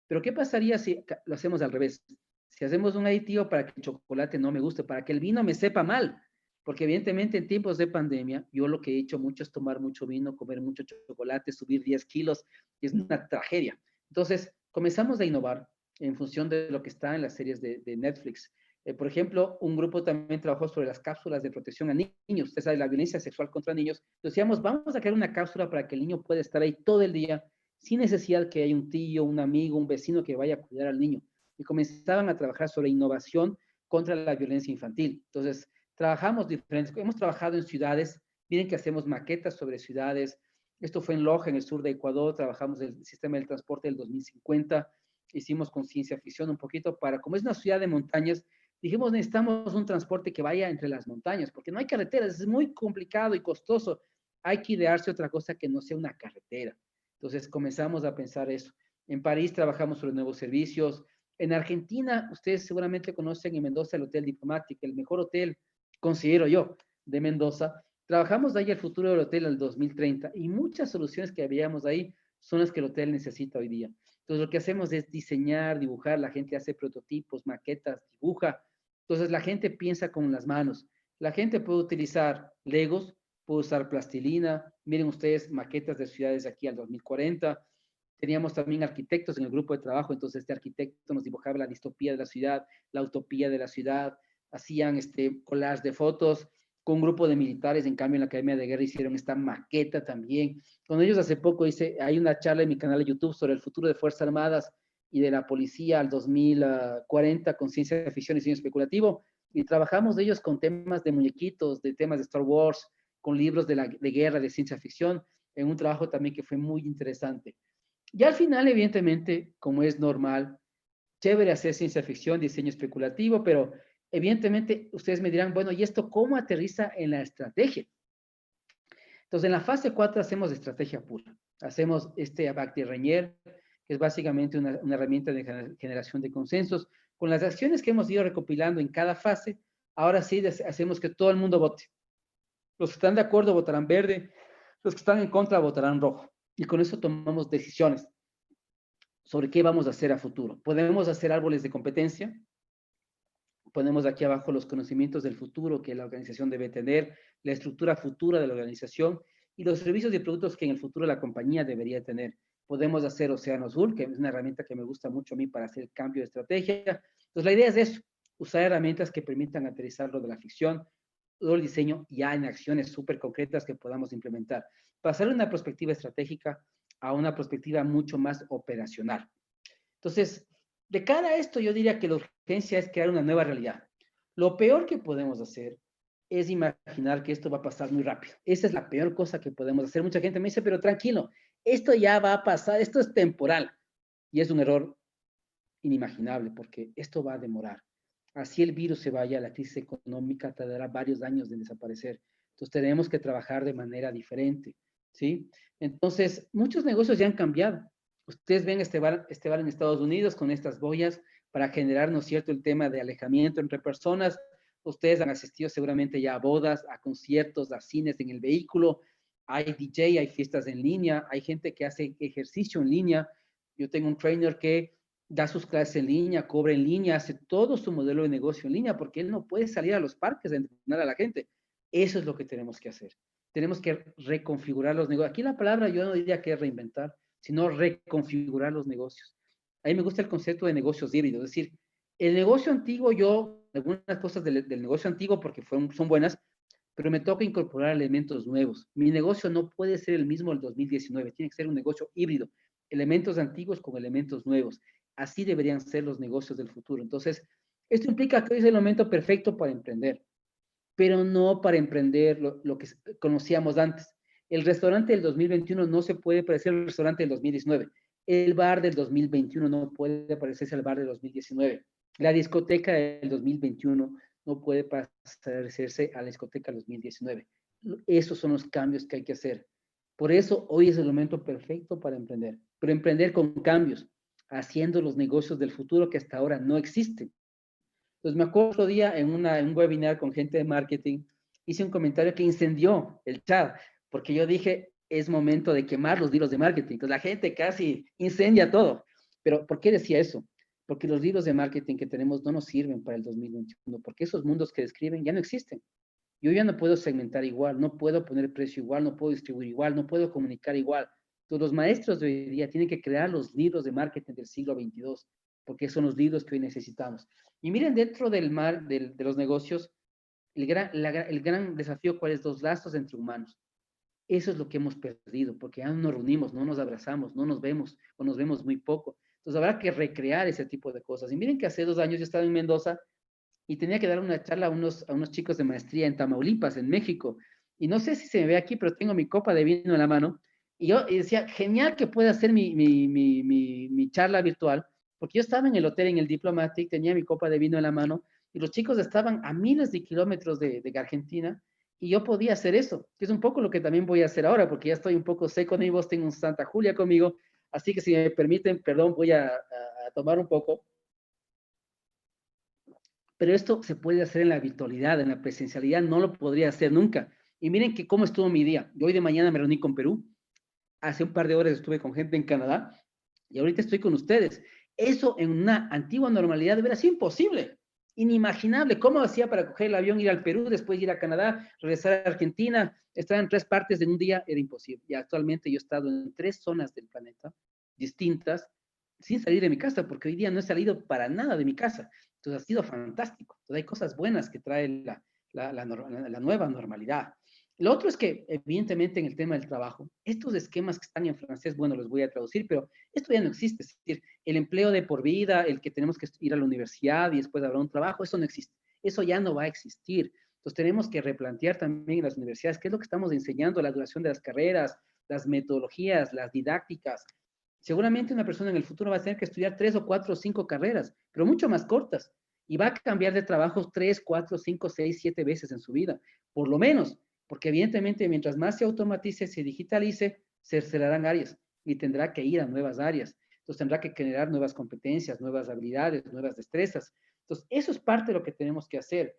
Pero ¿qué pasaría si lo hacemos al revés? Si hacemos un aditivo para que el chocolate no me guste, para que el vino me sepa mal. Porque evidentemente en tiempos de pandemia, yo lo que he hecho mucho es tomar mucho vino, comer mucho chocolate, subir 10 kilos, y es una tragedia. Entonces, comenzamos a innovar en función de lo que está en las series de Netflix. Por ejemplo, un grupo también trabajó sobre las cápsulas de protección a niños. Usted sabe, la violencia sexual contra niños. Decíamos, vamos a crear una cápsula para que el niño pueda estar ahí todo el día, sin necesidad que haya un tío, un amigo, un vecino que vaya a cuidar al niño. Y comenzaban a trabajar sobre innovación contra la violencia infantil. Entonces, trabajamos diferentes, hemos trabajado en ciudades, miren que hacemos maquetas sobre ciudades. Esto fue en Loja, en el sur de Ecuador, trabajamos el sistema del transporte del 2050, hicimos con ciencia ficción un poquito para, como es una ciudad de montañas, dijimos, necesitamos un transporte que vaya entre las montañas, porque no hay carreteras, es muy complicado y costoso. Hay que idearse otra cosa que no sea una carretera. Entonces comenzamos a pensar eso. En París trabajamos sobre nuevos servicios. En Argentina, ustedes seguramente conocen en Mendoza el Hotel Diplomático, el mejor hotel, considero yo, de Mendoza. Trabajamos de ahí el futuro del hotel al 2030 y muchas soluciones que habíamos ahí son las que el hotel necesita hoy día. Entonces lo que hacemos es diseñar, dibujar, la gente hace prototipos, maquetas, dibuja. Entonces la gente piensa con las manos. La gente puede utilizar Legos, puede usar plastilina. Miren ustedes maquetas de ciudades aquí al 2040. Teníamos también arquitectos en el grupo de trabajo, entonces este arquitecto nos dibujaba la distopía de la ciudad, la utopía de la ciudad, hacían collages de fotos. Con un grupo de militares, en cambio en la Academia de Guerra hicieron esta maqueta también. Con ellos hace poco hay una charla en mi canal de YouTube sobre el futuro de Fuerzas Armadas y de la policía al 2040 con ciencia ficción y cine especulativo, y trabajamos de ellos con temas de muñequitos, de temas de Star Wars, con libros de guerra, de ciencia ficción, en un trabajo también que fue muy interesante. Y al final, evidentemente, como es normal, chévere hacer ciencia ficción, diseño especulativo, pero evidentemente ustedes me dirán, bueno, ¿y esto cómo aterriza en la estrategia? Entonces, en la fase 4 hacemos estrategia pura. Hacemos este Abacti Reñer, que es básicamente una herramienta de generación de consensos. Con las acciones que hemos ido recopilando en cada fase, ahora sí hacemos que todo el mundo vote. Los que están de acuerdo votarán verde, los que están en contra votarán rojo. Y con eso tomamos decisiones sobre qué vamos a hacer a futuro. Podemos hacer árboles de competencia, ponemos aquí abajo los conocimientos del futuro que la organización debe tener, la estructura futura de la organización y los servicios y productos que en el futuro la compañía debería tener. Podemos hacer Océano Azul, que es una herramienta que me gusta mucho a mí para hacer el cambio de estrategia. Entonces, la idea es eso, usar herramientas que permitan aterrizar lo de la ficción, todo el diseño ya en acciones súper concretas que podamos implementar. Pasar de una perspectiva estratégica a una perspectiva mucho más operacional. Entonces, de cara a esto, yo diría que la urgencia es crear una nueva realidad. Lo peor que podemos hacer es imaginar que esto va a pasar muy rápido. Esa es la peor cosa que podemos hacer. Mucha gente me dice, pero tranquilo, esto ya va a pasar, esto es temporal. Y es un error inimaginable porque esto va a demorar. Así el virus se vaya, la crisis económica tardará varios años en desaparecer. Entonces tenemos que trabajar de manera diferente, ¿sí? Entonces, muchos negocios ya han cambiado. Ustedes ven este bar en Estados Unidos con estas boyas para generar, ¿no es cierto?, el tema de alejamiento entre personas. Ustedes han asistido seguramente ya a bodas, a conciertos, a cines en el vehículo. Hay DJ, hay fiestas en línea, hay gente que hace ejercicio en línea. Yo tengo un trainer que da sus clases en línea, cobra en línea, hace todo su modelo de negocio en línea, porque él no puede salir a los parques a entrenar a la gente. Eso es lo que tenemos que hacer. Tenemos que reconfigurar los negocios. Aquí la palabra yo no diría que es reinventar, sino reconfigurar los negocios. A mí me gusta el concepto de negocios híbridos, es decir, el negocio antiguo, algunas cosas del negocio antiguo, porque son buenas, pero me toca incorporar elementos nuevos. Mi negocio no puede ser el mismo del 2019, tiene que ser un negocio híbrido, elementos antiguos con elementos nuevos. Así deberían ser los negocios del futuro. Entonces, esto implica que hoy es el momento perfecto para emprender, pero no para emprender lo que conocíamos antes. El restaurante del 2021 no se puede parecer al restaurante del 2019. El bar del 2021 no puede parecerse al bar del 2019. La discoteca del 2021 no puede parecerse a la discoteca del 2019. Esos son los cambios que hay que hacer. Por eso hoy es el momento perfecto para emprender, pero emprender con cambios, haciendo los negocios del futuro que hasta ahora no existen. Entonces, me acuerdo otro día en un webinar con gente de marketing, hice un comentario que incendió el chat, porque yo dije, es momento de quemar los libros de marketing. Entonces, la gente casi incendia todo. Pero, ¿por qué decía eso? Porque los libros de marketing que tenemos no nos sirven para el 2021, porque esos mundos que describen ya no existen. Yo ya no puedo segmentar igual, no puedo poner precio igual, no puedo distribuir igual, no puedo comunicar igual. Entonces, los maestros de hoy día tienen que crear los libros de marketing del siglo XXII, porque son los libros que hoy necesitamos. Y miren, dentro de los negocios, el gran desafío, ¿cuál es? Los lazos entre humanos. Eso es lo que hemos perdido, porque ya no nos reunimos, no nos abrazamos, no nos vemos, o nos vemos muy poco. Entonces, habrá que recrear ese tipo de cosas. Y miren que hace 2 años yo estaba en Mendoza y tenía que dar una charla a unos chicos de maestría en Tamaulipas, en México. Y no sé si se me ve aquí, pero tengo mi copa de vino en la mano. Y decía, genial que pueda hacer mi charla virtual, porque yo estaba en el hotel, en el Diplomatic, tenía mi copa de vino en la mano, y los chicos estaban a miles de kilómetros de Argentina, y yo podía hacer eso, que es un poco lo que también voy a hacer ahora, porque ya estoy un poco seco de mi voz, tengo un Santa Julia conmigo, así que si me permiten, perdón, voy a tomar un poco. Pero esto se puede hacer en la virtualidad, en la presencialidad no lo podría hacer nunca. Y miren que cómo estuvo mi día. Yo hoy de mañana me reuní con Perú, hace un par de horas estuve con gente en Canadá y ahorita estoy con ustedes. Eso en una antigua normalidad hubiera sido imposible, inimaginable. ¿Cómo hacía para coger el avión, ir al Perú, después ir a Canadá, regresar a Argentina, estar en 3 partes en un día? Era imposible. Y actualmente yo he estado en 3 zonas del planeta distintas sin salir de mi casa, porque hoy día no he salido para nada de mi casa. Entonces ha sido fantástico. Entonces hay cosas buenas que trae la nueva normalidad. Lo otro es que, evidentemente, en el tema del trabajo, estos esquemas que están en francés, bueno, los voy a traducir, pero esto ya no existe. Es decir, el empleo de por vida, el que tenemos que ir a la universidad y después habrá un trabajo, eso no existe. Eso ya no va a existir. Entonces, tenemos que replantear también en las universidades qué es lo que estamos enseñando, la duración de las carreras, las metodologías, las didácticas. Seguramente una persona en el futuro va a tener que estudiar 3 o 4 o 5 carreras, pero mucho más cortas. Y va a cambiar de trabajo 3, 4, 5, 6, 7 veces en su vida, por lo menos, porque evidentemente mientras más se automatice, se digitalice, se cerrarán áreas y tendrá que ir a nuevas áreas. Entonces tendrá que generar nuevas competencias, nuevas habilidades, nuevas destrezas. Entonces eso es parte de lo que tenemos que hacer.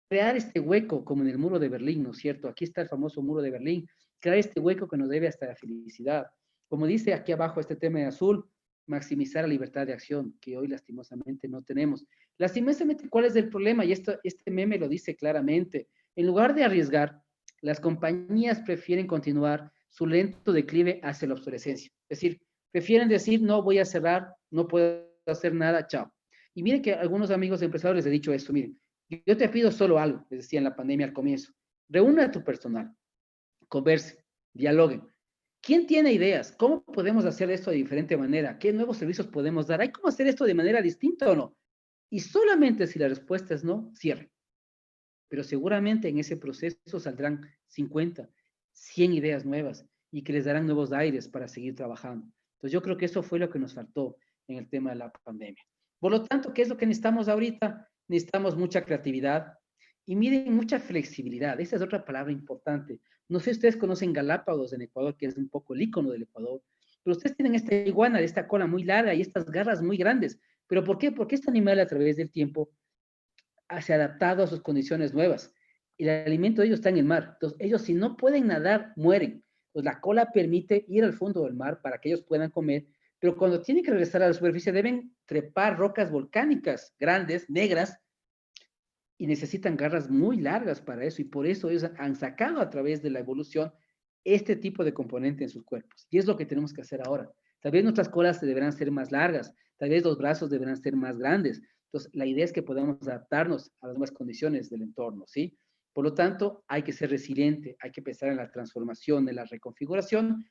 Crear este hueco como en el muro de Berlín, ¿no es cierto? Aquí está el famoso muro de Berlín. Crear este hueco que nos debe hasta la felicidad. Como dice aquí abajo este tema de azul, maximizar la libertad de acción, que hoy lastimosamente no tenemos. Lastimosamente, ¿cuál es el problema? Y este meme lo dice claramente. En lugar de arriesgar, las compañías prefieren continuar su lento declive hacia la obsolescencia. Es decir, prefieren decir, no voy a cerrar, no puedo hacer nada, chao. Y miren que a algunos amigos empresarios les he dicho esto, miren, yo te pido solo algo, les decía en la pandemia al comienzo, reúna a tu personal, converse, dialoguen. ¿Quién tiene ideas? ¿Cómo podemos hacer esto de diferente manera? ¿Qué nuevos servicios podemos dar? ¿Hay cómo hacer esto de manera distinta o no? Y solamente si la respuesta es no, cierre. Pero seguramente en ese proceso saldrán 50, 100 ideas nuevas y que les darán nuevos aires para seguir trabajando. Entonces yo creo que eso fue lo que nos faltó en el tema de la pandemia. Por lo tanto, ¿qué es lo que necesitamos ahorita? Necesitamos mucha creatividad y miren, mucha flexibilidad. Esa es otra palabra importante. No sé si ustedes conocen Galápagos en Ecuador, que es un poco el icono del Ecuador, pero ustedes tienen esta iguana, esta cola muy larga y estas garras muy grandes. ¿Pero por qué? Porque este animal a través del tiempo se ha adaptado a sus condiciones nuevas. Y el alimento de ellos está en el mar. Entonces, ellos si no pueden nadar, mueren. Pues la cola permite ir al fondo del mar para que ellos puedan comer, pero cuando tienen que regresar a la superficie deben trepar rocas volcánicas grandes, negras, y necesitan garras muy largas para eso, y por eso ellos han sacado a través de la evolución este tipo de componente en sus cuerpos. Y es lo que tenemos que hacer ahora. Tal vez nuestras colas deberán ser más largas, tal vez los brazos deberán ser más grandes. Entonces, la idea es que podamos adaptarnos a las nuevas condiciones del entorno, ¿sí? Por lo tanto, hay que ser resiliente, hay que pensar en la transformación, en la reconfiguración.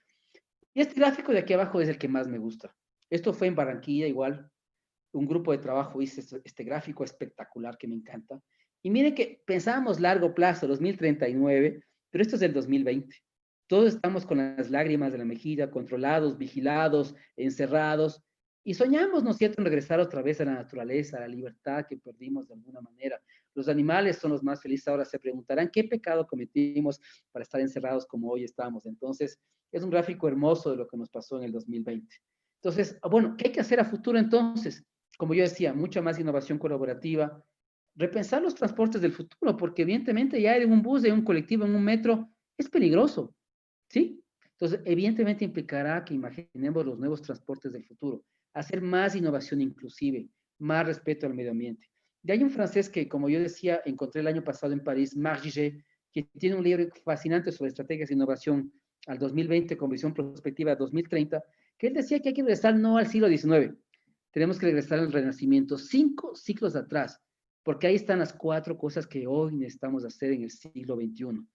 Y este gráfico de aquí abajo es el que más me gusta. Esto fue en Barranquilla, igual, un grupo de trabajo hizo este gráfico espectacular que me encanta. Y miren que pensábamos largo plazo, 2039, pero esto es del 2020. Todos estamos con las lágrimas de la mejilla, controlados, vigilados, encerrados, y soñamos, ¿no es cierto?, en regresar otra vez a la naturaleza, a la libertad que perdimos de alguna manera. Los animales son los más felices. Ahora se preguntarán qué pecado cometimos para estar encerrados como hoy estamos. Entonces, es un gráfico hermoso de lo que nos pasó en el 2020. Entonces, bueno, ¿qué hay que hacer a futuro entonces? Como yo decía, mucha más innovación colaborativa, repensar los transportes del futuro, porque evidentemente ya en un bus, en un colectivo, en un metro, es peligroso, ¿sí? Entonces, evidentemente implicará que imaginemos los nuevos transportes del futuro, hacer más innovación inclusive, más respeto al medio ambiente. Y hay un francés que, como yo decía, encontré el año pasado en París, Marc Gigé, que tiene un libro fascinante sobre estrategias de innovación al 2020 con visión prospectiva a 2030, que él decía que hay que regresar no al siglo XIX, tenemos que regresar al Renacimiento, 5 siglos atrás, porque ahí están las 4 cosas que hoy necesitamos hacer en el siglo XXI.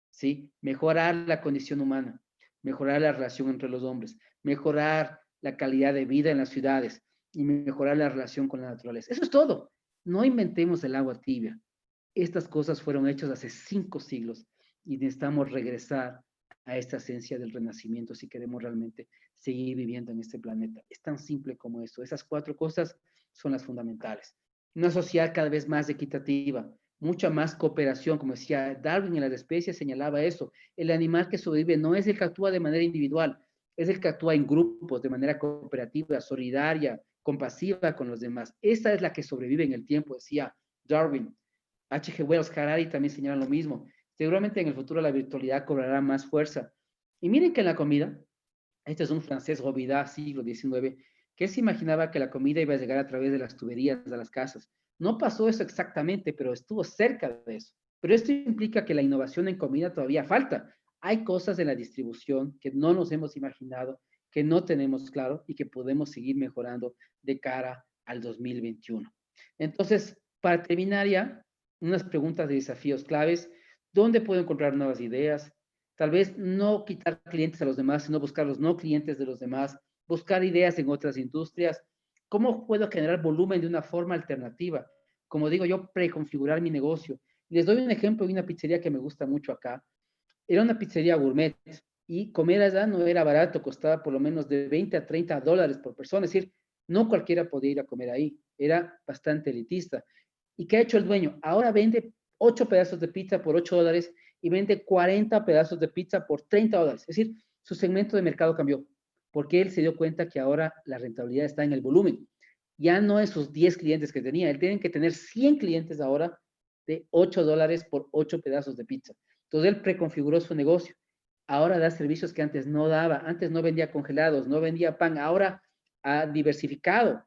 ¿Sí? Mejorar la condición humana, mejorar la relación entre los hombres, mejorar la calidad de vida en las ciudades y mejorar la relación con la naturaleza. Eso es todo. No inventemos el agua tibia. Estas cosas fueron hechas hace 5 siglos y necesitamos regresar a esta esencia del renacimiento si queremos realmente seguir viviendo en este planeta. Es tan simple como eso. Esas 4 cosas son las fundamentales. Una sociedad cada vez más equitativa, mucha más cooperación, como decía Darwin en las especies, señalaba eso. El animal que sobrevive no es el que actúa de manera individual, es el que actúa en grupos, de manera cooperativa, solidaria, compasiva con los demás. Esa es la que sobrevive en el tiempo, decía Darwin. H.G. Wells, Harari también señala lo mismo. Seguramente en el futuro la virtualidad cobrará más fuerza. Y miren que en la comida, este es un francés, Robidas, siglo XIX, que él se imaginaba que la comida iba a llegar a través de las tuberías a las casas. No pasó eso exactamente, pero estuvo cerca de eso. Pero esto implica que la innovación en comida todavía falta. Hay cosas en la distribución que no nos hemos imaginado, que no tenemos claro y que podemos seguir mejorando de cara al 2021. Entonces, para terminar ya, unas preguntas de desafíos claves. ¿Dónde puedo encontrar nuevas ideas? Tal vez no quitar clientes a los demás, sino buscar los no clientes de los demás, buscar ideas en otras industrias. ¿Cómo puedo generar volumen de una forma alternativa? Como digo yo, preconfigurar mi negocio. Les doy un ejemplo de una pizzería que me gusta mucho acá. Era una pizzería gourmet y comer allá no era barato, costaba por lo menos de 20 a 30 dólares por persona. Es decir, no cualquiera podía ir a comer ahí. Era bastante elitista. ¿Y qué ha hecho el dueño? Ahora vende 8 pedazos de pizza por 8 dólares y vende 40 pedazos de pizza por 30 dólares. Es decir, su segmento de mercado cambió porque él se dio cuenta que ahora la rentabilidad está en el volumen. Ya no esos 10 clientes que tenía, él tiene que tener 100 clientes ahora de 8 dólares por 8 pedazos de pizza. Entonces él preconfiguró su negocio. Ahora da servicios que antes no daba. Antes no vendía congelados, no vendía pan. Ahora ha diversificado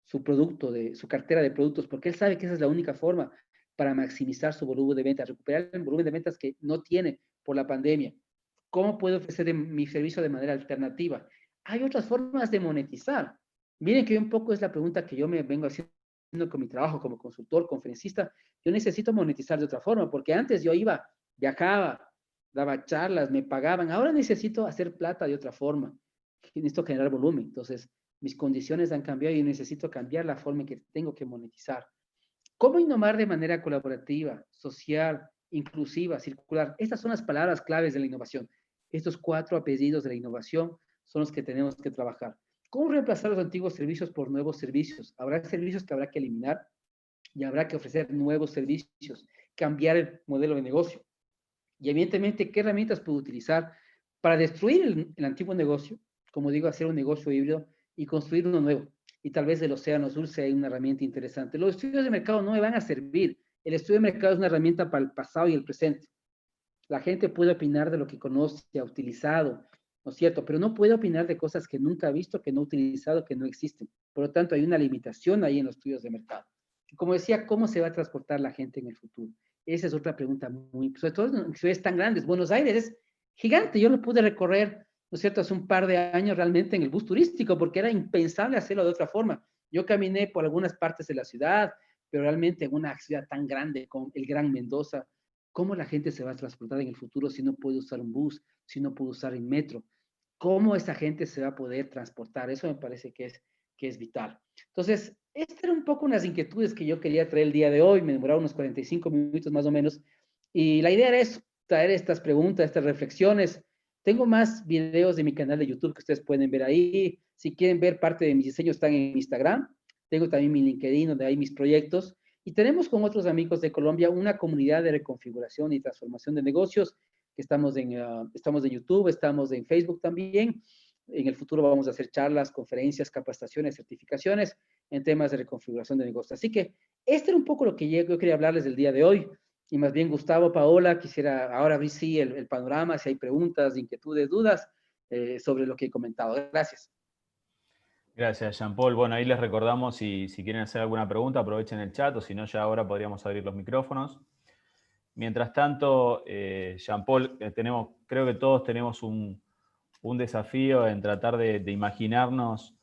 su producto, su cartera de productos, porque él sabe que esa es la única forma para maximizar su volumen de ventas, recuperar el volumen de ventas que no tiene por la pandemia. ¿Cómo puedo ofrecer mi servicio de manera alternativa? Hay otras formas de monetizar. Miren que un poco es la pregunta que yo me vengo haciendo con mi trabajo como consultor, conferencista. Yo necesito monetizar de otra forma, porque antes yo iba, viajaba, daba charlas, me pagaban. Ahora necesito hacer plata de otra forma. Necesito generar volumen. Entonces, mis condiciones han cambiado y necesito cambiar la forma en que tengo que monetizar. ¿Cómo innovar de manera colaborativa, social, inclusiva, circular? Estas son las palabras claves de la innovación. Estos 4 apellidos de la innovación son los que tenemos que trabajar. ¿Cómo reemplazar los antiguos servicios por nuevos servicios? Habrá servicios que habrá que eliminar y habrá que ofrecer nuevos servicios, cambiar el modelo de negocio. Y evidentemente, ¿qué herramientas puedo utilizar para destruir el antiguo negocio? Como digo, hacer un negocio híbrido y construir uno nuevo. Y tal vez el océano azul sea una herramienta interesante. Los estudios de mercado no me van a servir. El estudio de mercado es una herramienta para el pasado y el presente. La gente puede opinar de lo que conoce, ha utilizado, ¿no es cierto? Pero no puede opinar de cosas que nunca ha visto, que no ha utilizado, que no existen. Por lo tanto, hay una limitación ahí en los estudios de mercado. Como decía, ¿cómo se va a transportar la gente en el futuro? Esa es otra pregunta muy, sobre todo en ciudades tan grandes. Buenos Aires es gigante. Yo lo pude recorrer, ¿no es cierto?, hace un par de años realmente en el bus turístico, porque era impensable hacerlo de otra forma. Yo caminé por algunas partes de la ciudad, pero realmente en una ciudad tan grande como el Gran Mendoza, ¿Cómo la gente se va a transportar en el futuro si no puede usar un bus, si no puede usar el metro? ¿Cómo esa gente se va a poder transportar? Eso me parece que es vital. Entonces, estas eran un poco unas inquietudes que yo quería traer el día de hoy. Me demoraba unos 45 minutos más o menos. Y la idea era eso, traer estas preguntas, estas reflexiones. Tengo más videos de mi canal de YouTube que ustedes pueden ver ahí. Si quieren ver parte de mis diseños, están en Instagram. Tengo también mi LinkedIn, donde hay mis proyectos. Y tenemos con otros amigos de Colombia una comunidad de reconfiguración y transformación de negocios, que estamos en YouTube, estamos en Facebook también. En el futuro vamos a hacer charlas, conferencias, capacitaciones, certificaciones en temas de reconfiguración de negocios. Así que este era un poco lo que yo quería hablarles del día de hoy. Y más bien, Gustavo, Paola, quisiera ahora ver si el panorama, si hay preguntas, inquietudes, dudas sobre lo que he comentado. Gracias. Gracias, Jean-Paul. Bueno, ahí les recordamos, si quieren hacer alguna pregunta, aprovechen el chat, o si no, ya ahora podríamos abrir los micrófonos. Mientras tanto, Jean-Paul, creo que todos tenemos un desafío en tratar de imaginarnos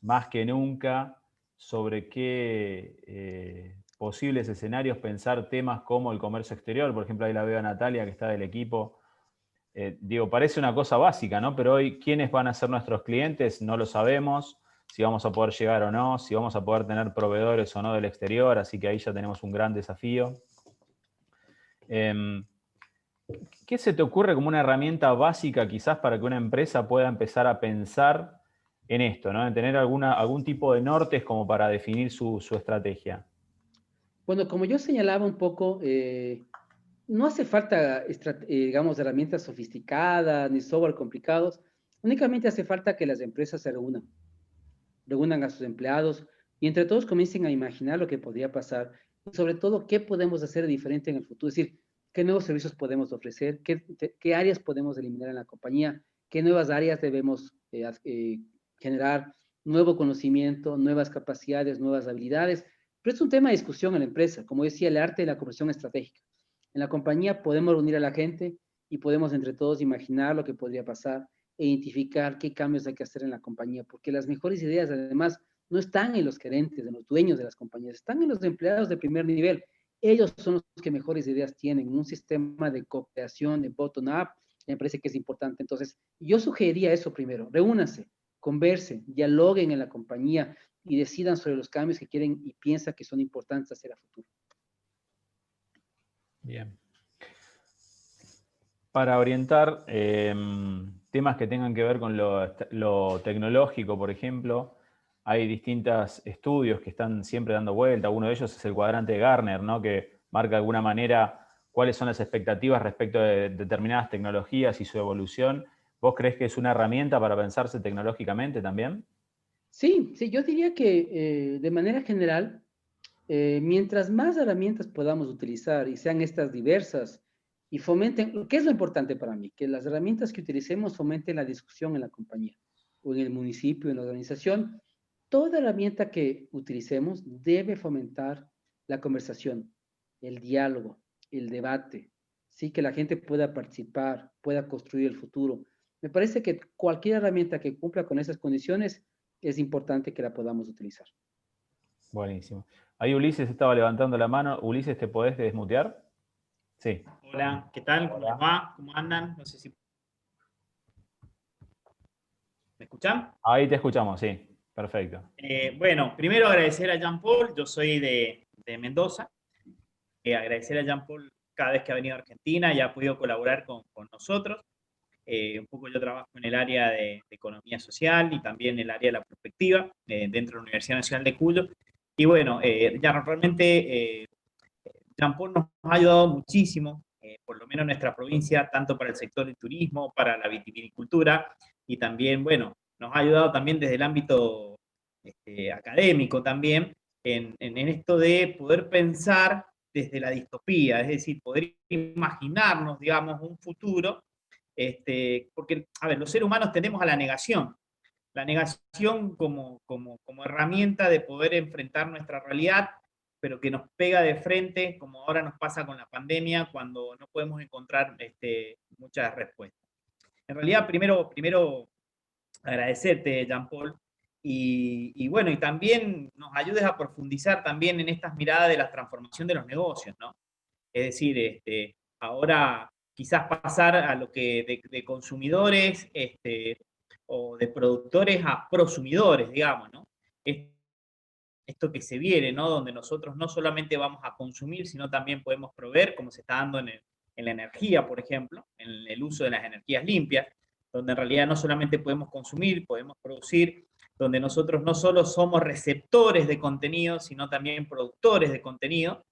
más que nunca sobre qué posibles escenarios pensar temas como el comercio exterior. Por ejemplo, ahí la veo a Natalia, que está del equipo. Digo, parece una cosa básica, ¿no? Pero hoy, ¿quiénes van a ser nuestros clientes? No lo sabemos, si vamos a poder llegar o no, si vamos a poder tener proveedores o no del exterior, así que ahí ya tenemos un gran desafío. ¿Qué se te ocurre como una herramienta básica quizás para que una empresa pueda empezar a pensar en esto, ¿no? En tener algún tipo de nortes como para definir su estrategia? Bueno, como yo señalaba un poco, no hace falta, digamos, herramientas sofisticadas ni software complicados. Únicamente hace falta que las empresas se reúnan a sus empleados y entre todos comiencen a imaginar lo que podría pasar y sobre todo qué podemos hacer diferente en el futuro. Es decir, qué nuevos servicios podemos ofrecer, qué áreas podemos eliminar en la compañía, qué nuevas áreas debemos generar, nuevo conocimiento, nuevas capacidades, nuevas habilidades. Pero es un tema de discusión en la empresa, como decía, el arte de la conversión estratégica. En la compañía podemos reunir a la gente y podemos entre todos imaginar lo que podría pasar e identificar qué cambios hay que hacer en la compañía, porque las mejores ideas además no están en los gerentes, en los dueños de las compañías, están en los empleados de primer nivel. Ellos son los que mejores ideas tienen. Un sistema de cooperación, de bottom-up, me parece que es importante. Entonces, yo sugeriría eso primero, reúnanse, conversen, dialoguen en la compañía y decidan sobre los cambios que quieren y piensan que son importantes hacer a futuro. Bien. Para orientar temas que tengan que ver con lo tecnológico, por ejemplo, hay distintos estudios que están siempre dando vuelta. Uno de ellos es el cuadrante de Gartner, ¿no? Que marca de alguna manera cuáles son las expectativas respecto de determinadas tecnologías y su evolución. ¿Vos creés que es una herramienta para pensarse tecnológicamente también? Sí, sí, yo diría que de manera general, mientras más herramientas podamos utilizar y sean estas diversas y fomenten, ¿qué es lo importante para mí? Que las herramientas que utilicemos fomenten la discusión en la compañía o en el municipio, en la organización. Toda herramienta que utilicemos debe fomentar la conversación, el diálogo, el debate, sí, que la gente pueda participar, pueda construir el futuro. Me parece que cualquier herramienta que cumpla con esas condiciones es importante que la podamos utilizar. Buenísimo. Ahí Ulises estaba levantando la mano. Ulises, ¿te podés desmutear? Sí. Hola, ¿qué tal? ¿Cómo les va? ¿Cómo andan? No sé si... ¿Me escuchan? Ahí te escuchamos, sí. Perfecto. Bueno, primero agradecer a Jean Paul, yo soy de Mendoza. Agradecer a Jean Paul cada vez que ha venido a Argentina y ha podido colaborar con nosotros. Un poco yo trabajo en el área de economía social y también en el área de la perspectiva dentro de la Universidad Nacional de Cuyo. Y bueno, ya realmente Jean Paul nos ha ayudado muchísimo, por lo menos en nuestra provincia, tanto para el sector del turismo, para la vitivinicultura, y también, bueno, nos ha ayudado también desde el ámbito académico también, en esto de poder pensar desde la distopía, es decir, poder imaginarnos, digamos, un futuro, porque, a ver, los seres humanos tendemos a la negación como herramienta de poder enfrentar nuestra realidad, pero que nos pega de frente, como ahora nos pasa con la pandemia, cuando no podemos encontrar muchas respuestas. En realidad, primero agradecerte, Jean Paul, y bueno, y también nos ayudes a profundizar también en estas miradas de la transformación de los negocios, ¿no? Es decir, ahora quizás pasar a lo que de consumidores o de productores a prosumidores, digamos, ¿no? Esto que se viene, ¿no? Donde nosotros no solamente vamos a consumir, sino también podemos proveer, como se está dando en la energía, por ejemplo, en el uso de las energías limpias, donde en realidad no solamente podemos consumir, podemos producir, donde nosotros no solo somos receptores de contenido, sino también productores de contenido.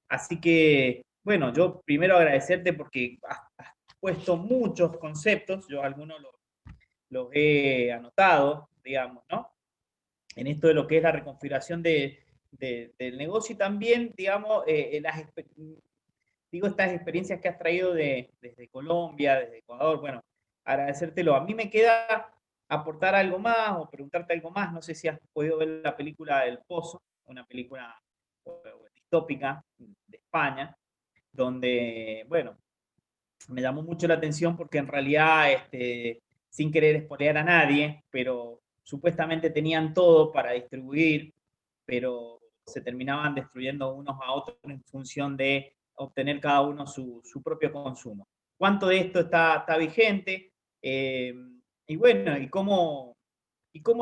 Así que, bueno, yo primero agradecerte porque has puesto muchos conceptos, yo algunos los he anotado, digamos, ¿no? En esto de lo que es la reconfiguración del negocio y también, digamos, digo, estas experiencias que has traído desde Colombia, desde Ecuador, bueno, agradecértelo. A mí me queda aportar algo más o preguntarte algo más. No sé si has podido ver la película El Pozo, una película distópica de España, donde, bueno, me llamó mucho la atención porque en realidad, sin querer espolear a nadie, pero supuestamente tenían todo para distribuir, pero se terminaban destruyendo unos a otros en función de obtener cada uno su propio consumo. ¿Cuánto de esto está vigente? Y bueno, y cómo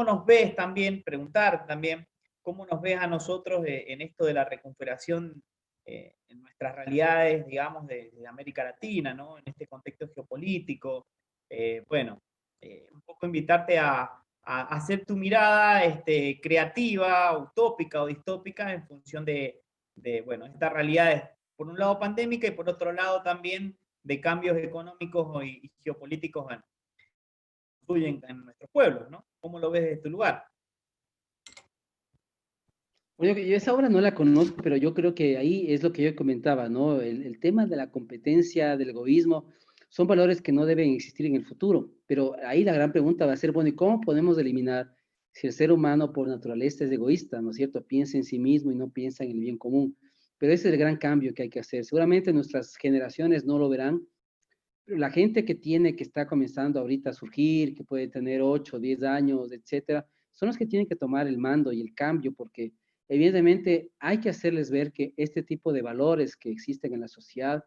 nos ves también, preguntar también, cómo nos ves a nosotros en esto de la recuperación en nuestras realidades, digamos, de América Latina, ¿no? En este contexto geopolítico. Bueno, un poco invitarte a hacer tu mirada creativa, utópica o distópica en función bueno, estas realidades, por un lado pandémica y por otro lado también de cambios económicos y geopolíticos en nuestros pueblos, ¿no? ¿Cómo lo ves desde tu lugar? Bueno, yo esa obra no la conozco, pero yo creo que ahí es lo que yo comentaba, ¿no? El tema de la competencia, del egoísmo, son valores que no deben existir en el futuro, pero ahí la gran pregunta va a ser, bueno, ¿y cómo podemos eliminar si el ser humano por naturaleza es egoísta, ¿no es cierto? Piensa en sí mismo y no piensa en el bien común. Pero ese es el gran cambio que hay que hacer. Seguramente nuestras generaciones no lo verán, pero la gente que tiene, que está comenzando ahorita a surgir, que puede tener 8, 10 años, etcétera, son los que tienen que tomar el mando y el cambio, porque evidentemente hay que hacerles ver que este tipo de valores que existen en la sociedad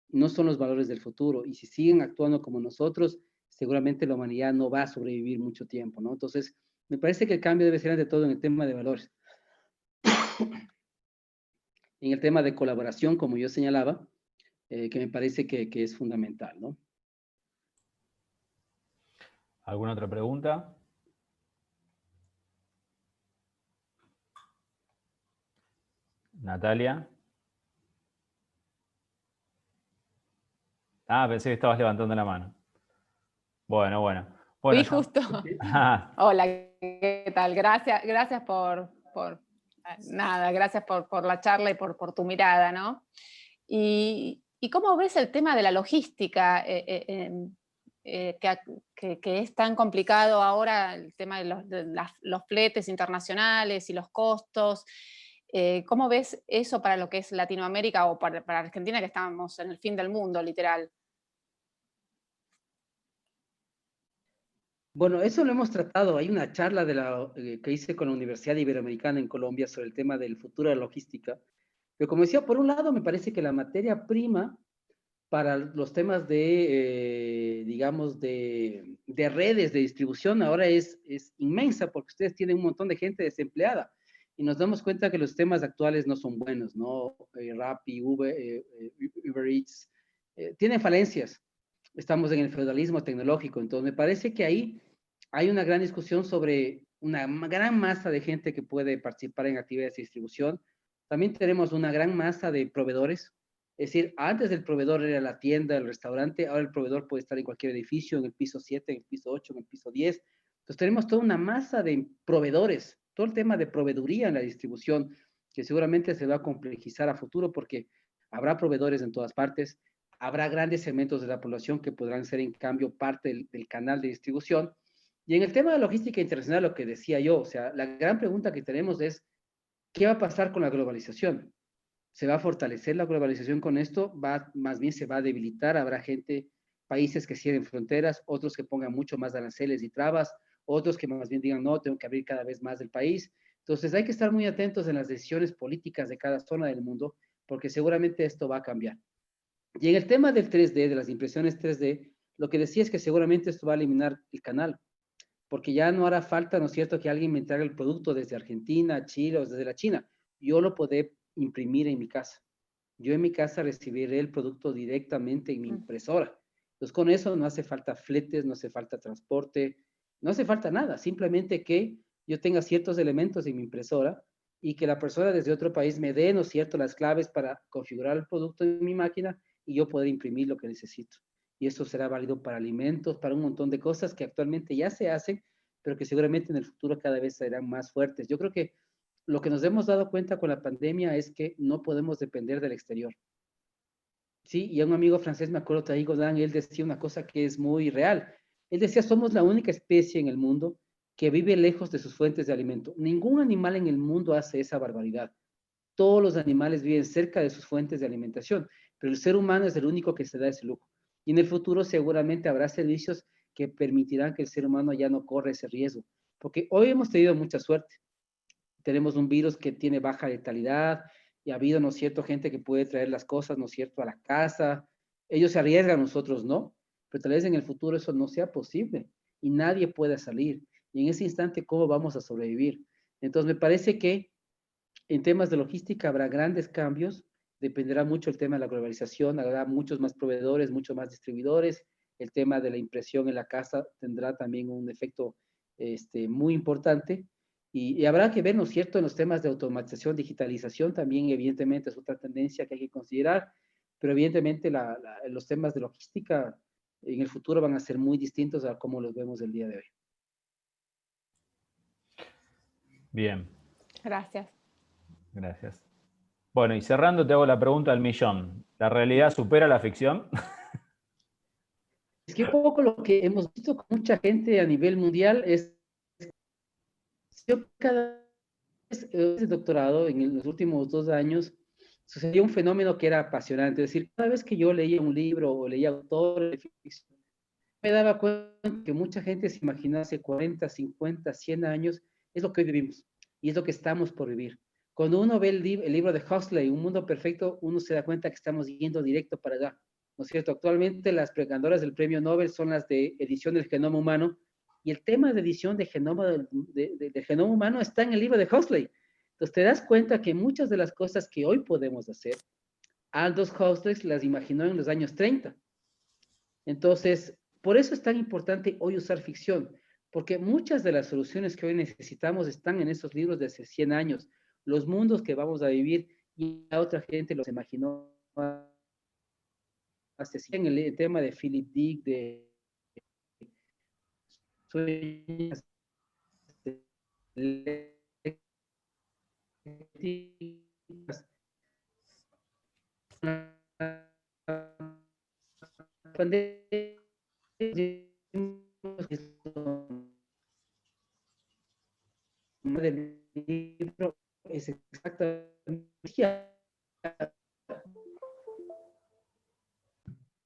no son los valores del futuro, y si siguen actuando como nosotros, seguramente la humanidad no va a sobrevivir mucho tiempo, ¿no? Entonces, me parece que el cambio debe ser ante todo en el tema de valores. En el tema de colaboración, como yo señalaba, que me parece que es fundamental, ¿no? ¿Alguna otra pregunta? Natalia. Ah, pensé que estabas levantando la mano. Bueno, bueno. Bueno, Sí, justo. Hola, ¿qué tal? Gracias nada, gracias por la charla y por tu mirada, ¿no? ¿Y cómo ves el tema de la logística, que es tan complicado ahora, el tema de los fletes internacionales y los costos? ¿Cómo ves eso para lo que es Latinoamérica o para Argentina, que estamos en el fin del mundo, literal? Bueno, eso lo hemos tratado. Hay una charla que hice con la Universidad Iberoamericana en Colombia sobre el tema del futuro de la logística. Pero como decía, por un lado me parece que la materia prima para los temas digamos, de redes de distribución ahora es inmensa, porque ustedes tienen un montón de gente desempleada y nos damos cuenta que los temas actuales no son buenos, ¿no? Rappi, Uber Eats, tienen falencias. Estamos en el feudalismo tecnológico, entonces me parece que ahí hay una gran discusión sobre una gran masa de gente que puede participar en actividades de distribución. También tenemos una gran masa de proveedores. Es decir, antes el proveedor era la tienda, el restaurante, ahora el proveedor puede estar en cualquier edificio, en el piso 7, en el piso 8, en el piso 10. Entonces tenemos toda una masa de proveedores, todo el tema de proveeduría en la distribución, que seguramente se va a complejizar a futuro porque habrá proveedores en todas partes, habrá grandes segmentos de la población que podrán ser en cambio parte del canal de distribución. Y en el tema de logística internacional, lo que decía yo, o sea, la gran pregunta que tenemos es, ¿qué va a pasar con la globalización? ¿Se va a fortalecer la globalización con esto? Más bien se va a debilitar, habrá gente, países que cierren fronteras, otros que pongan mucho más aranceles y trabas, otros que más bien digan, no, tengo que abrir cada vez más el país. Entonces hay que estar muy atentos en las decisiones políticas de cada zona del mundo porque seguramente esto va a cambiar. Y en el tema del 3D, de las impresiones 3D, lo que decía es que seguramente esto va a eliminar el canal, porque ya no hará falta, ¿no es cierto?, que alguien me entregue el producto desde Argentina, Chile o desde la China. Yo lo podré imprimir en mi casa. Yo en mi casa recibiré el producto directamente en mi impresora. Entonces, con eso no hace falta fletes, no hace falta transporte, no hace falta nada. Simplemente que yo tenga ciertos elementos en mi impresora y que la persona desde otro país me dé, ¿no es cierto?, las claves para configurar el producto en mi máquina y yo poder imprimir lo que necesito. Y eso será válido para alimentos, para un montón de cosas que actualmente ya se hacen, pero que seguramente en el futuro cada vez serán más fuertes. Yo creo que lo que nos hemos dado cuenta con la pandemia es que no podemos depender del exterior. Sí, y a un amigo francés, me acuerdo, Taí Godin, él decía una cosa que es muy real. Él decía, somos la única especie en el mundo que vive lejos de sus fuentes de alimento. Ningún animal en el mundo hace esa barbaridad. Todos los animales viven cerca de sus fuentes de alimentación, pero el ser humano es el único que se da ese lujo. Y en el futuro seguramente habrá servicios que permitirán que el ser humano ya no corra ese riesgo. Porque hoy hemos tenido mucha suerte. Tenemos un virus que tiene baja letalidad y ha habido, ¿no es cierto?, gente que puede traer las cosas, ¿no es cierto?, a la casa. Ellos se arriesgan, nosotros no, pero tal vez en el futuro eso no sea posible y nadie pueda salir. Y en ese instante, ¿cómo vamos a sobrevivir? Entonces, me parece que en temas de logística habrá grandes cambios, dependerá mucho el tema de la globalización, habrá muchos más proveedores, muchos más distribuidores, el tema de la impresión en la casa tendrá también un efecto muy importante, y habrá que ver, ¿no es cierto?, en los temas de automatización, digitalización, también evidentemente es otra tendencia que hay que considerar, pero evidentemente los temas de logística en el futuro van a ser muy distintos a cómo los vemos el día de hoy. Bien. Gracias. Gracias. Bueno, y cerrando te hago la pregunta del millón. ¿La realidad supera la ficción? Es que un poco lo que hemos visto con mucha gente a nivel mundial es, yo cada vez, el doctorado en los últimos 2 años, sucedió un fenómeno que era apasionante. Es decir, cada vez que yo leía un libro o leía autores de ficción, me daba cuenta que mucha gente se imaginaba hace 40, 50, 100 años, es lo que hoy vivimos y es lo que estamos por vivir. Cuando uno ve el libro de Huxley, Un Mundo Perfecto, uno se da cuenta que estamos yendo directo para allá, ¿no es cierto? Actualmente las ganadoras del premio Nobel son las de edición del genoma humano, y el tema de edición de genoma del genoma humano está en el libro de Huxley. Entonces te das cuenta que muchas de las cosas que hoy podemos hacer, Aldous Huxley las imaginó en los años 30. Entonces, por eso es tan importante hoy usar ficción, porque muchas de las soluciones que hoy necesitamos están en esos libros de hace 100 años. Los mundos que vamos a vivir, y a otra gente los imaginó hace 100. En el tema de Philip Dick, de sueños del libro es exactamente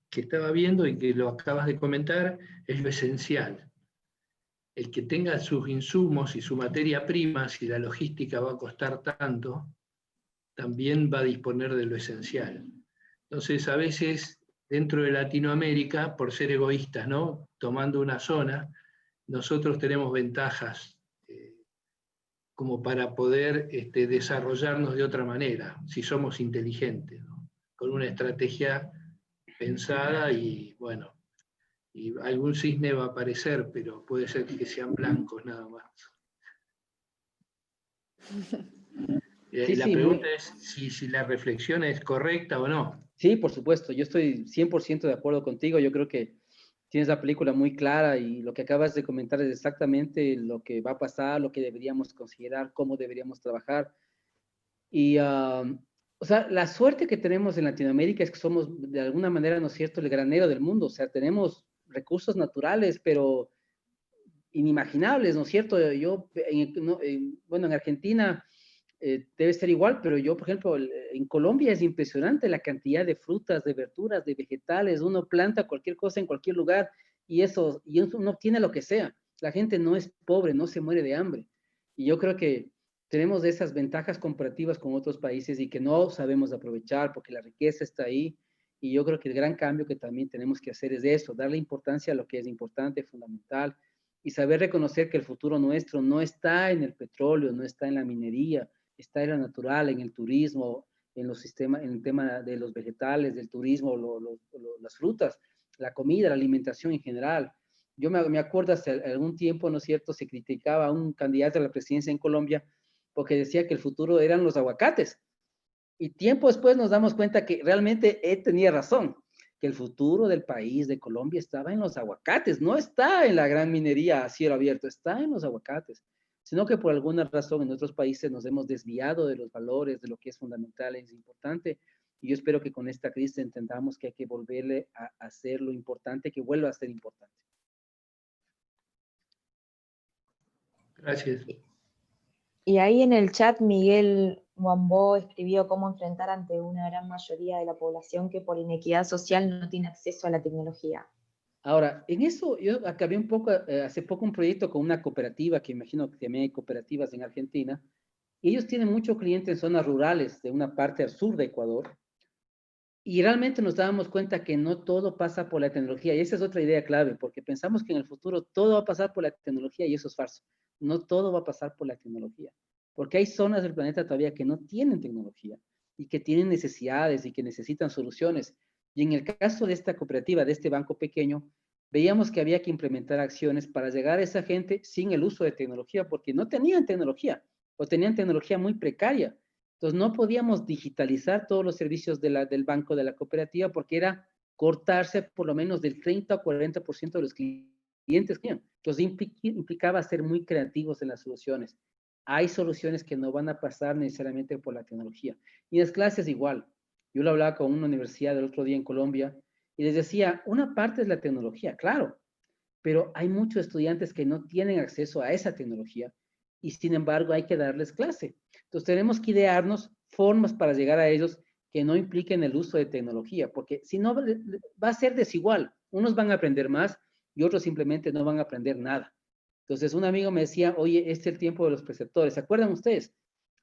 que estaba viendo y que lo acabas de comentar es lo esencial. El que tenga sus insumos y su materia prima, si la logística va a costar tanto, también va a disponer de lo esencial. Entonces, a veces, dentro de Latinoamérica, por ser egoístas, ¿no?, tomando una zona, nosotros tenemos ventajas como para poder desarrollarnos de otra manera, si somos inteligentes, ¿no?, con una estrategia pensada y, bueno, y algún cisne va a aparecer, pero puede ser que sean blancos nada más. Sí, La sí, pregunta es si la reflexión es correcta o no. sí, por supuesto, yo estoy 100% de acuerdo contigo. Yo creo que tienes la película muy clara y lo que acabas de comentar es exactamente lo que va a pasar, lo que deberíamos considerar, cómo deberíamos trabajar. Y, o sea, la suerte que tenemos en Latinoamérica es que somos, de alguna manera, ¿no es cierto?, el granero del mundo. O sea, tenemos recursos naturales, pero inimaginables, ¿no es cierto? Bueno, en Argentina debe ser igual, pero yo, por ejemplo, en Colombia es impresionante la cantidad de frutas, de verduras, de vegetales. Uno planta cualquier cosa en cualquier lugar y uno obtiene lo que sea. La gente no es pobre, no se muere de hambre. Y yo creo que tenemos esas ventajas comparativas con otros países y que no sabemos aprovechar porque la riqueza está ahí. Y yo creo que el gran cambio que también tenemos que hacer es eso, darle importancia a lo que es importante, fundamental, y saber reconocer que el futuro nuestro no está en el petróleo, no está en la minería, está en lo natural, en el turismo, en los sistemas, en el tema de los vegetales, del turismo, las frutas, la comida, la alimentación en general. Yo me acuerdo hace algún tiempo, ¿no es cierto?, se criticaba a un candidato a la presidencia en Colombia porque decía que el futuro eran los aguacates. Y tiempo después nos damos cuenta que realmente él tenía razón, que el futuro del país, de Colombia, estaba en los aguacates, no está en la gran minería a cielo abierto, está en los aguacates, sino que por alguna razón en otros países nos hemos desviado de los valores, de lo que es fundamental, es importante, y yo espero que con esta crisis entendamos que hay que volverle a hacer lo importante, que vuelva a ser importante. Gracias. Y ahí en el chat Miguel Wambó escribió cómo enfrentar ante una gran mayoría de la población que por inequidad social no tiene acceso a la tecnología. Ahora, en eso yo acabé un poco, hace poco un proyecto con una cooperativa, que imagino que también hay cooperativas en Argentina, y ellos tienen muchos clientes en zonas rurales de una parte al sur de Ecuador, y realmente nos dábamos cuenta que no todo pasa por la tecnología, y esa es otra idea clave, porque pensamos que en el futuro todo va a pasar por la tecnología, y eso es falso. No todo va a pasar por la tecnología, porque hay zonas del planeta todavía que no tienen tecnología, y que tienen necesidades, y que necesitan soluciones. Y en el caso de esta cooperativa, de este banco pequeño, veíamos que había que implementar acciones para llegar a esa gente sin el uso de tecnología, porque no tenían tecnología, o tenían tecnología muy precaria. Entonces, no podíamos digitalizar todos los servicios del banco, de la cooperativa, porque era cortarse por lo menos del 30 o 40% de los clientes. Entonces, implicaba ser muy creativos en las soluciones. Hay soluciones que no van a pasar necesariamente por la tecnología. Y las clases igual. Yo lo hablaba con una universidad el otro día en Colombia y les decía, una parte es la tecnología, claro, pero hay muchos estudiantes que no tienen acceso a esa tecnología y sin embargo hay que darles clase. Entonces tenemos que idearnos formas para llegar a ellos que no impliquen el uso de tecnología, porque si no va a ser desigual. Unos van a aprender más y otros simplemente no van a aprender nada. Entonces un amigo me decía, oye, este es el tiempo de los preceptores. ¿Se acuerdan ustedes?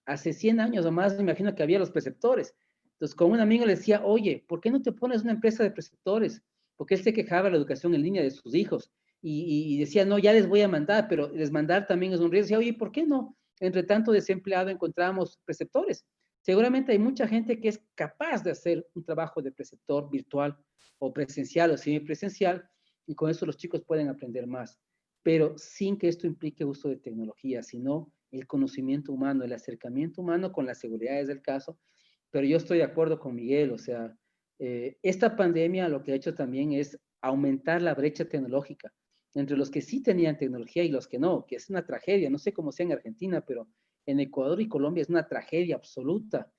Hace 100 años o más me imagino que había los preceptores. Entonces con un amigo le decía, oye, ¿por qué no te pones una empresa de preceptores? Porque él se quejaba de la educación en línea de sus hijos y decía, no, ya les voy a mandar, pero les mandar también es un riesgo. Decía, oye, ¿por qué no? Entre tanto desempleado encontramos preceptores. Seguramente hay mucha gente que es capaz de hacer un trabajo de preceptor virtual o presencial o semipresencial y con eso los chicos pueden aprender más, pero sin que esto implique uso de tecnología, sino el conocimiento humano, el acercamiento humano con las seguridades del caso. Pero yo estoy de acuerdo con Miguel, o sea, esta pandemia lo que ha hecho también es aumentar la brecha tecnológica entre los que sí tenían tecnología y los que no, que es una tragedia. No sé cómo sea en Argentina, pero en Ecuador y Colombia es una tragedia absoluta.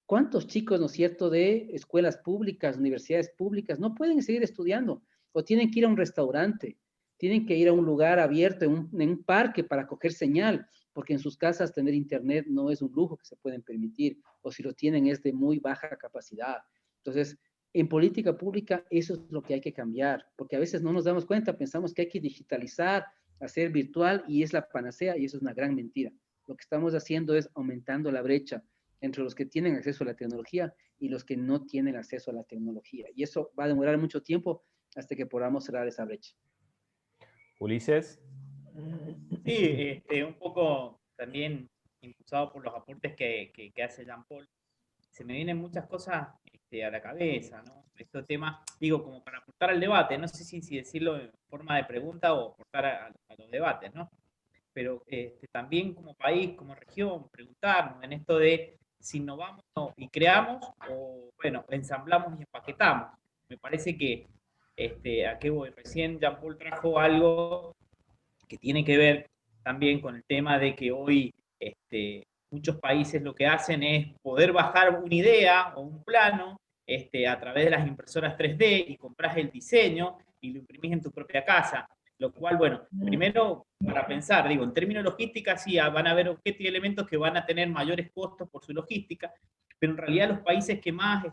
¿Cuántos chicos, no es cierto, de escuelas públicas, universidades públicas, no pueden seguir estudiando o tienen que ir a un restaurante, tienen que ir a un lugar abierto, en un parque para coger señal, porque en sus casas tener internet no es un lujo que se pueden permitir, o si lo tienen es de muy baja capacidad. Entonces, en política pública eso es lo que hay que cambiar, porque a veces no nos damos cuenta, pensamos que hay que digitalizar, hacer virtual y es la panacea y eso es una gran mentira. Lo que estamos haciendo es aumentando la brecha entre los que tienen acceso a la tecnología y los que no tienen acceso a la tecnología. Y eso va a demorar mucho tiempo hasta que podamos cerrar esa brecha. Ulises. Sí, un poco también impulsado por los aportes que hace Jean-Paul. Se me vienen muchas cosas a la cabeza, ¿no? Estos temas, digo, como para aportar al debate, no sé si decirlo en forma de pregunta o aportar a los debates, ¿no? Pero también como país, como región, preguntarnos en esto de si innovamos y creamos o, bueno, ensamblamos y empaquetamos. Me parece que, ¿a qué voy? Recién Jean-Paul trajo algo que tiene que ver también con el tema de que hoy muchos países lo que hacen es poder bajar una idea o un plano a través de las impresoras 3D y compras el diseño y lo imprimís en tu propia casa. Lo cual, bueno, primero para pensar, digo, en términos logísticos sí van a haber objetos y elementos que van a tener mayores costos por su logística, pero en realidad los países que más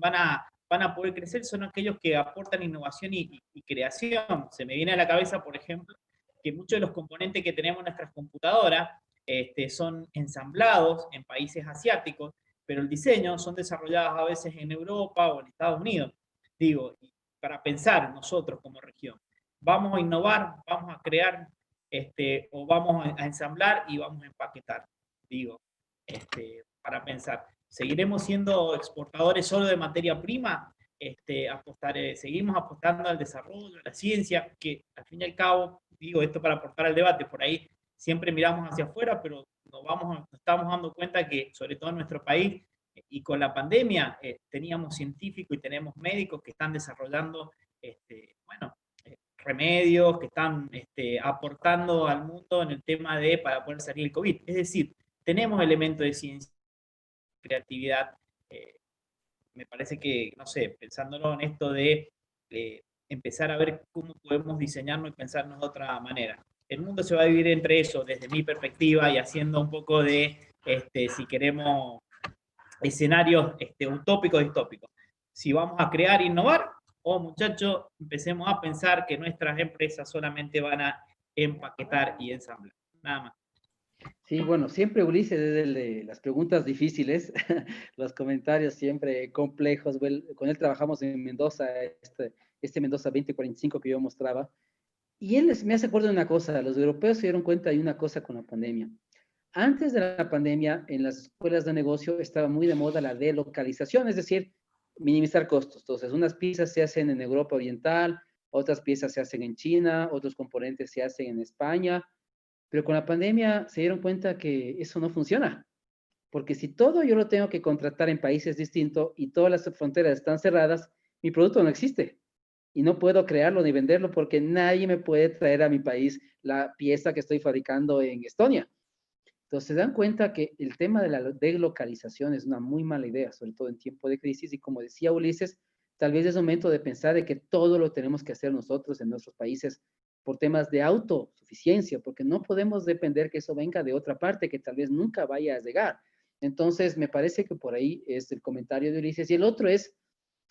van a poder crecer son aquellos que aportan innovación y creación. Se me viene a la cabeza, por ejemplo, que muchos de los componentes que tenemos en nuestras computadoras son ensamblados en países asiáticos, pero el diseño son desarrollados a veces en Europa o en Estados Unidos. Digo, para pensar nosotros como región, vamos a innovar, vamos a crear, o vamos a ensamblar y vamos a empaquetar. Digo, para pensar, ¿seguiremos siendo exportadores solo de materia prima? Seguimos apostando al desarrollo, a la ciencia, que al fin y al cabo, digo esto para aportar al debate, por ahí siempre miramos hacia afuera, pero nos estamos dando cuenta que, sobre todo en nuestro país, y con la pandemia, teníamos científicos y tenemos médicos que están desarrollando, remedios, que están aportando al mundo en el tema para poder salir el COVID. Es decir, tenemos elementos de ciencia, creatividad. Me parece que, no sé, pensándolo en esto de empezar a ver cómo podemos diseñarnos y pensarnos de otra manera. El mundo se va a dividir entre eso, desde mi perspectiva, y haciendo un poco de, si queremos, escenarios utópicos y distópicos. Si vamos a crear e innovar, muchachos, empecemos a pensar que nuestras empresas solamente van a empaquetar y ensamblar. Nada más. Sí, bueno, siempre Ulises desde las preguntas difíciles, los comentarios siempre complejos. Con él trabajamos en Mendoza, este Mendoza 2045 que yo mostraba. Y él me hace acuerdo de una cosa, los europeos se dieron cuenta de una cosa con la pandemia. Antes de la pandemia, en las escuelas de negocio estaba muy de moda la delocalización, es decir, minimizar costos. Entonces, unas piezas se hacen en Europa Oriental, otras piezas se hacen en China, otros componentes se hacen en España, pero con la pandemia se dieron cuenta que eso no funciona, porque si todo yo lo tengo que contratar en países distintos y todas las fronteras están cerradas, mi producto no existe y no puedo crearlo ni venderlo porque nadie me puede traer a mi país la pieza que estoy fabricando en Estonia. Entonces se dan cuenta que el tema de la deslocalización es una muy mala idea, sobre todo en tiempo de crisis, y como decía Ulises, tal vez es momento de pensar de que todo lo tenemos que hacer nosotros en nuestros países por temas de autosuficiencia, porque no podemos depender que eso venga de otra parte que tal vez nunca vaya a llegar. Entonces, me parece que por ahí es el comentario de Ulises. Y el otro es,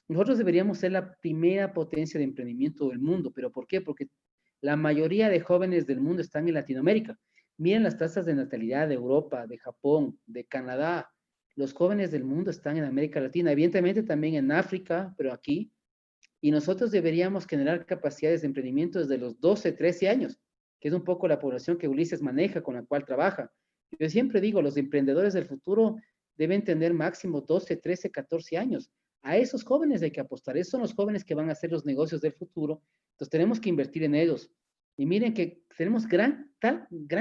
nosotros deberíamos ser la primera potencia de emprendimiento del mundo. ¿Pero por qué? Porque la mayoría de jóvenes del mundo están en Latinoamérica. Miren las tasas de natalidad de Europa, de Japón, de Canadá. Los jóvenes del mundo están en América Latina, evidentemente también en África, pero aquí. Y nosotros deberíamos generar capacidades de emprendimiento desde los 12, 13 años, que es un poco la población que Ulises maneja, con la cual trabaja. Yo siempre digo, los emprendedores del futuro deben tener máximo 12, 13, 14 años. A esos jóvenes hay que apostar. Esos son los jóvenes que van a hacer los negocios del futuro. Entonces tenemos que invertir en ellos. Y miren que tenemos gran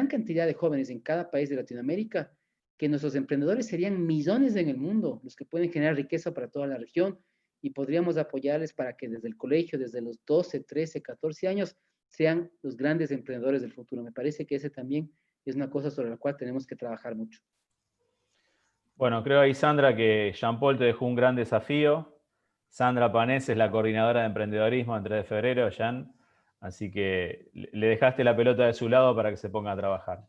cantidad de jóvenes en cada país de Latinoamérica, que nuestros emprendedores serían millones en el mundo, los que pueden generar riqueza para toda la región, y podríamos apoyarles para que desde el colegio, desde los 12, 13, 14 años, sean los grandes emprendedores del futuro. Me parece que ese también es una cosa sobre la cual tenemos que trabajar mucho. Bueno, creo ahí, Sandra, que Jean-Paul te dejó un gran desafío. Sandra Panés es la coordinadora de emprendedorismo en 3 de febrero, Jean. Así que le dejaste la pelota de su lado para que se ponga a trabajar.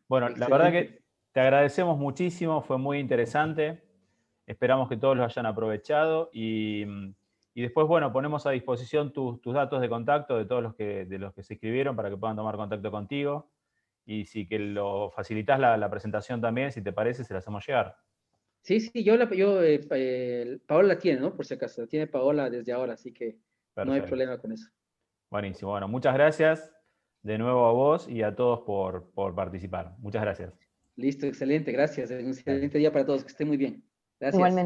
Bueno, excelente. La verdad que te agradecemos muchísimo, fue muy interesante. Esperamos que todos lo hayan aprovechado y después, bueno, ponemos a disposición tus datos de contacto de todos los que se inscribieron para que puedan tomar contacto contigo. Y si que lo facilitas la presentación también, si te parece, se la hacemos llegar. Sí, Paola la tiene, ¿no? Por si acaso, la tiene Paola desde ahora, así que perfecto. No hay problema con eso. Buenísimo. Bueno, muchas gracias de nuevo a vos y a todos por participar. Muchas gracias. Listo, excelente, gracias. Un excelente día para todos, que estén muy bien. Gracias. Igualmente.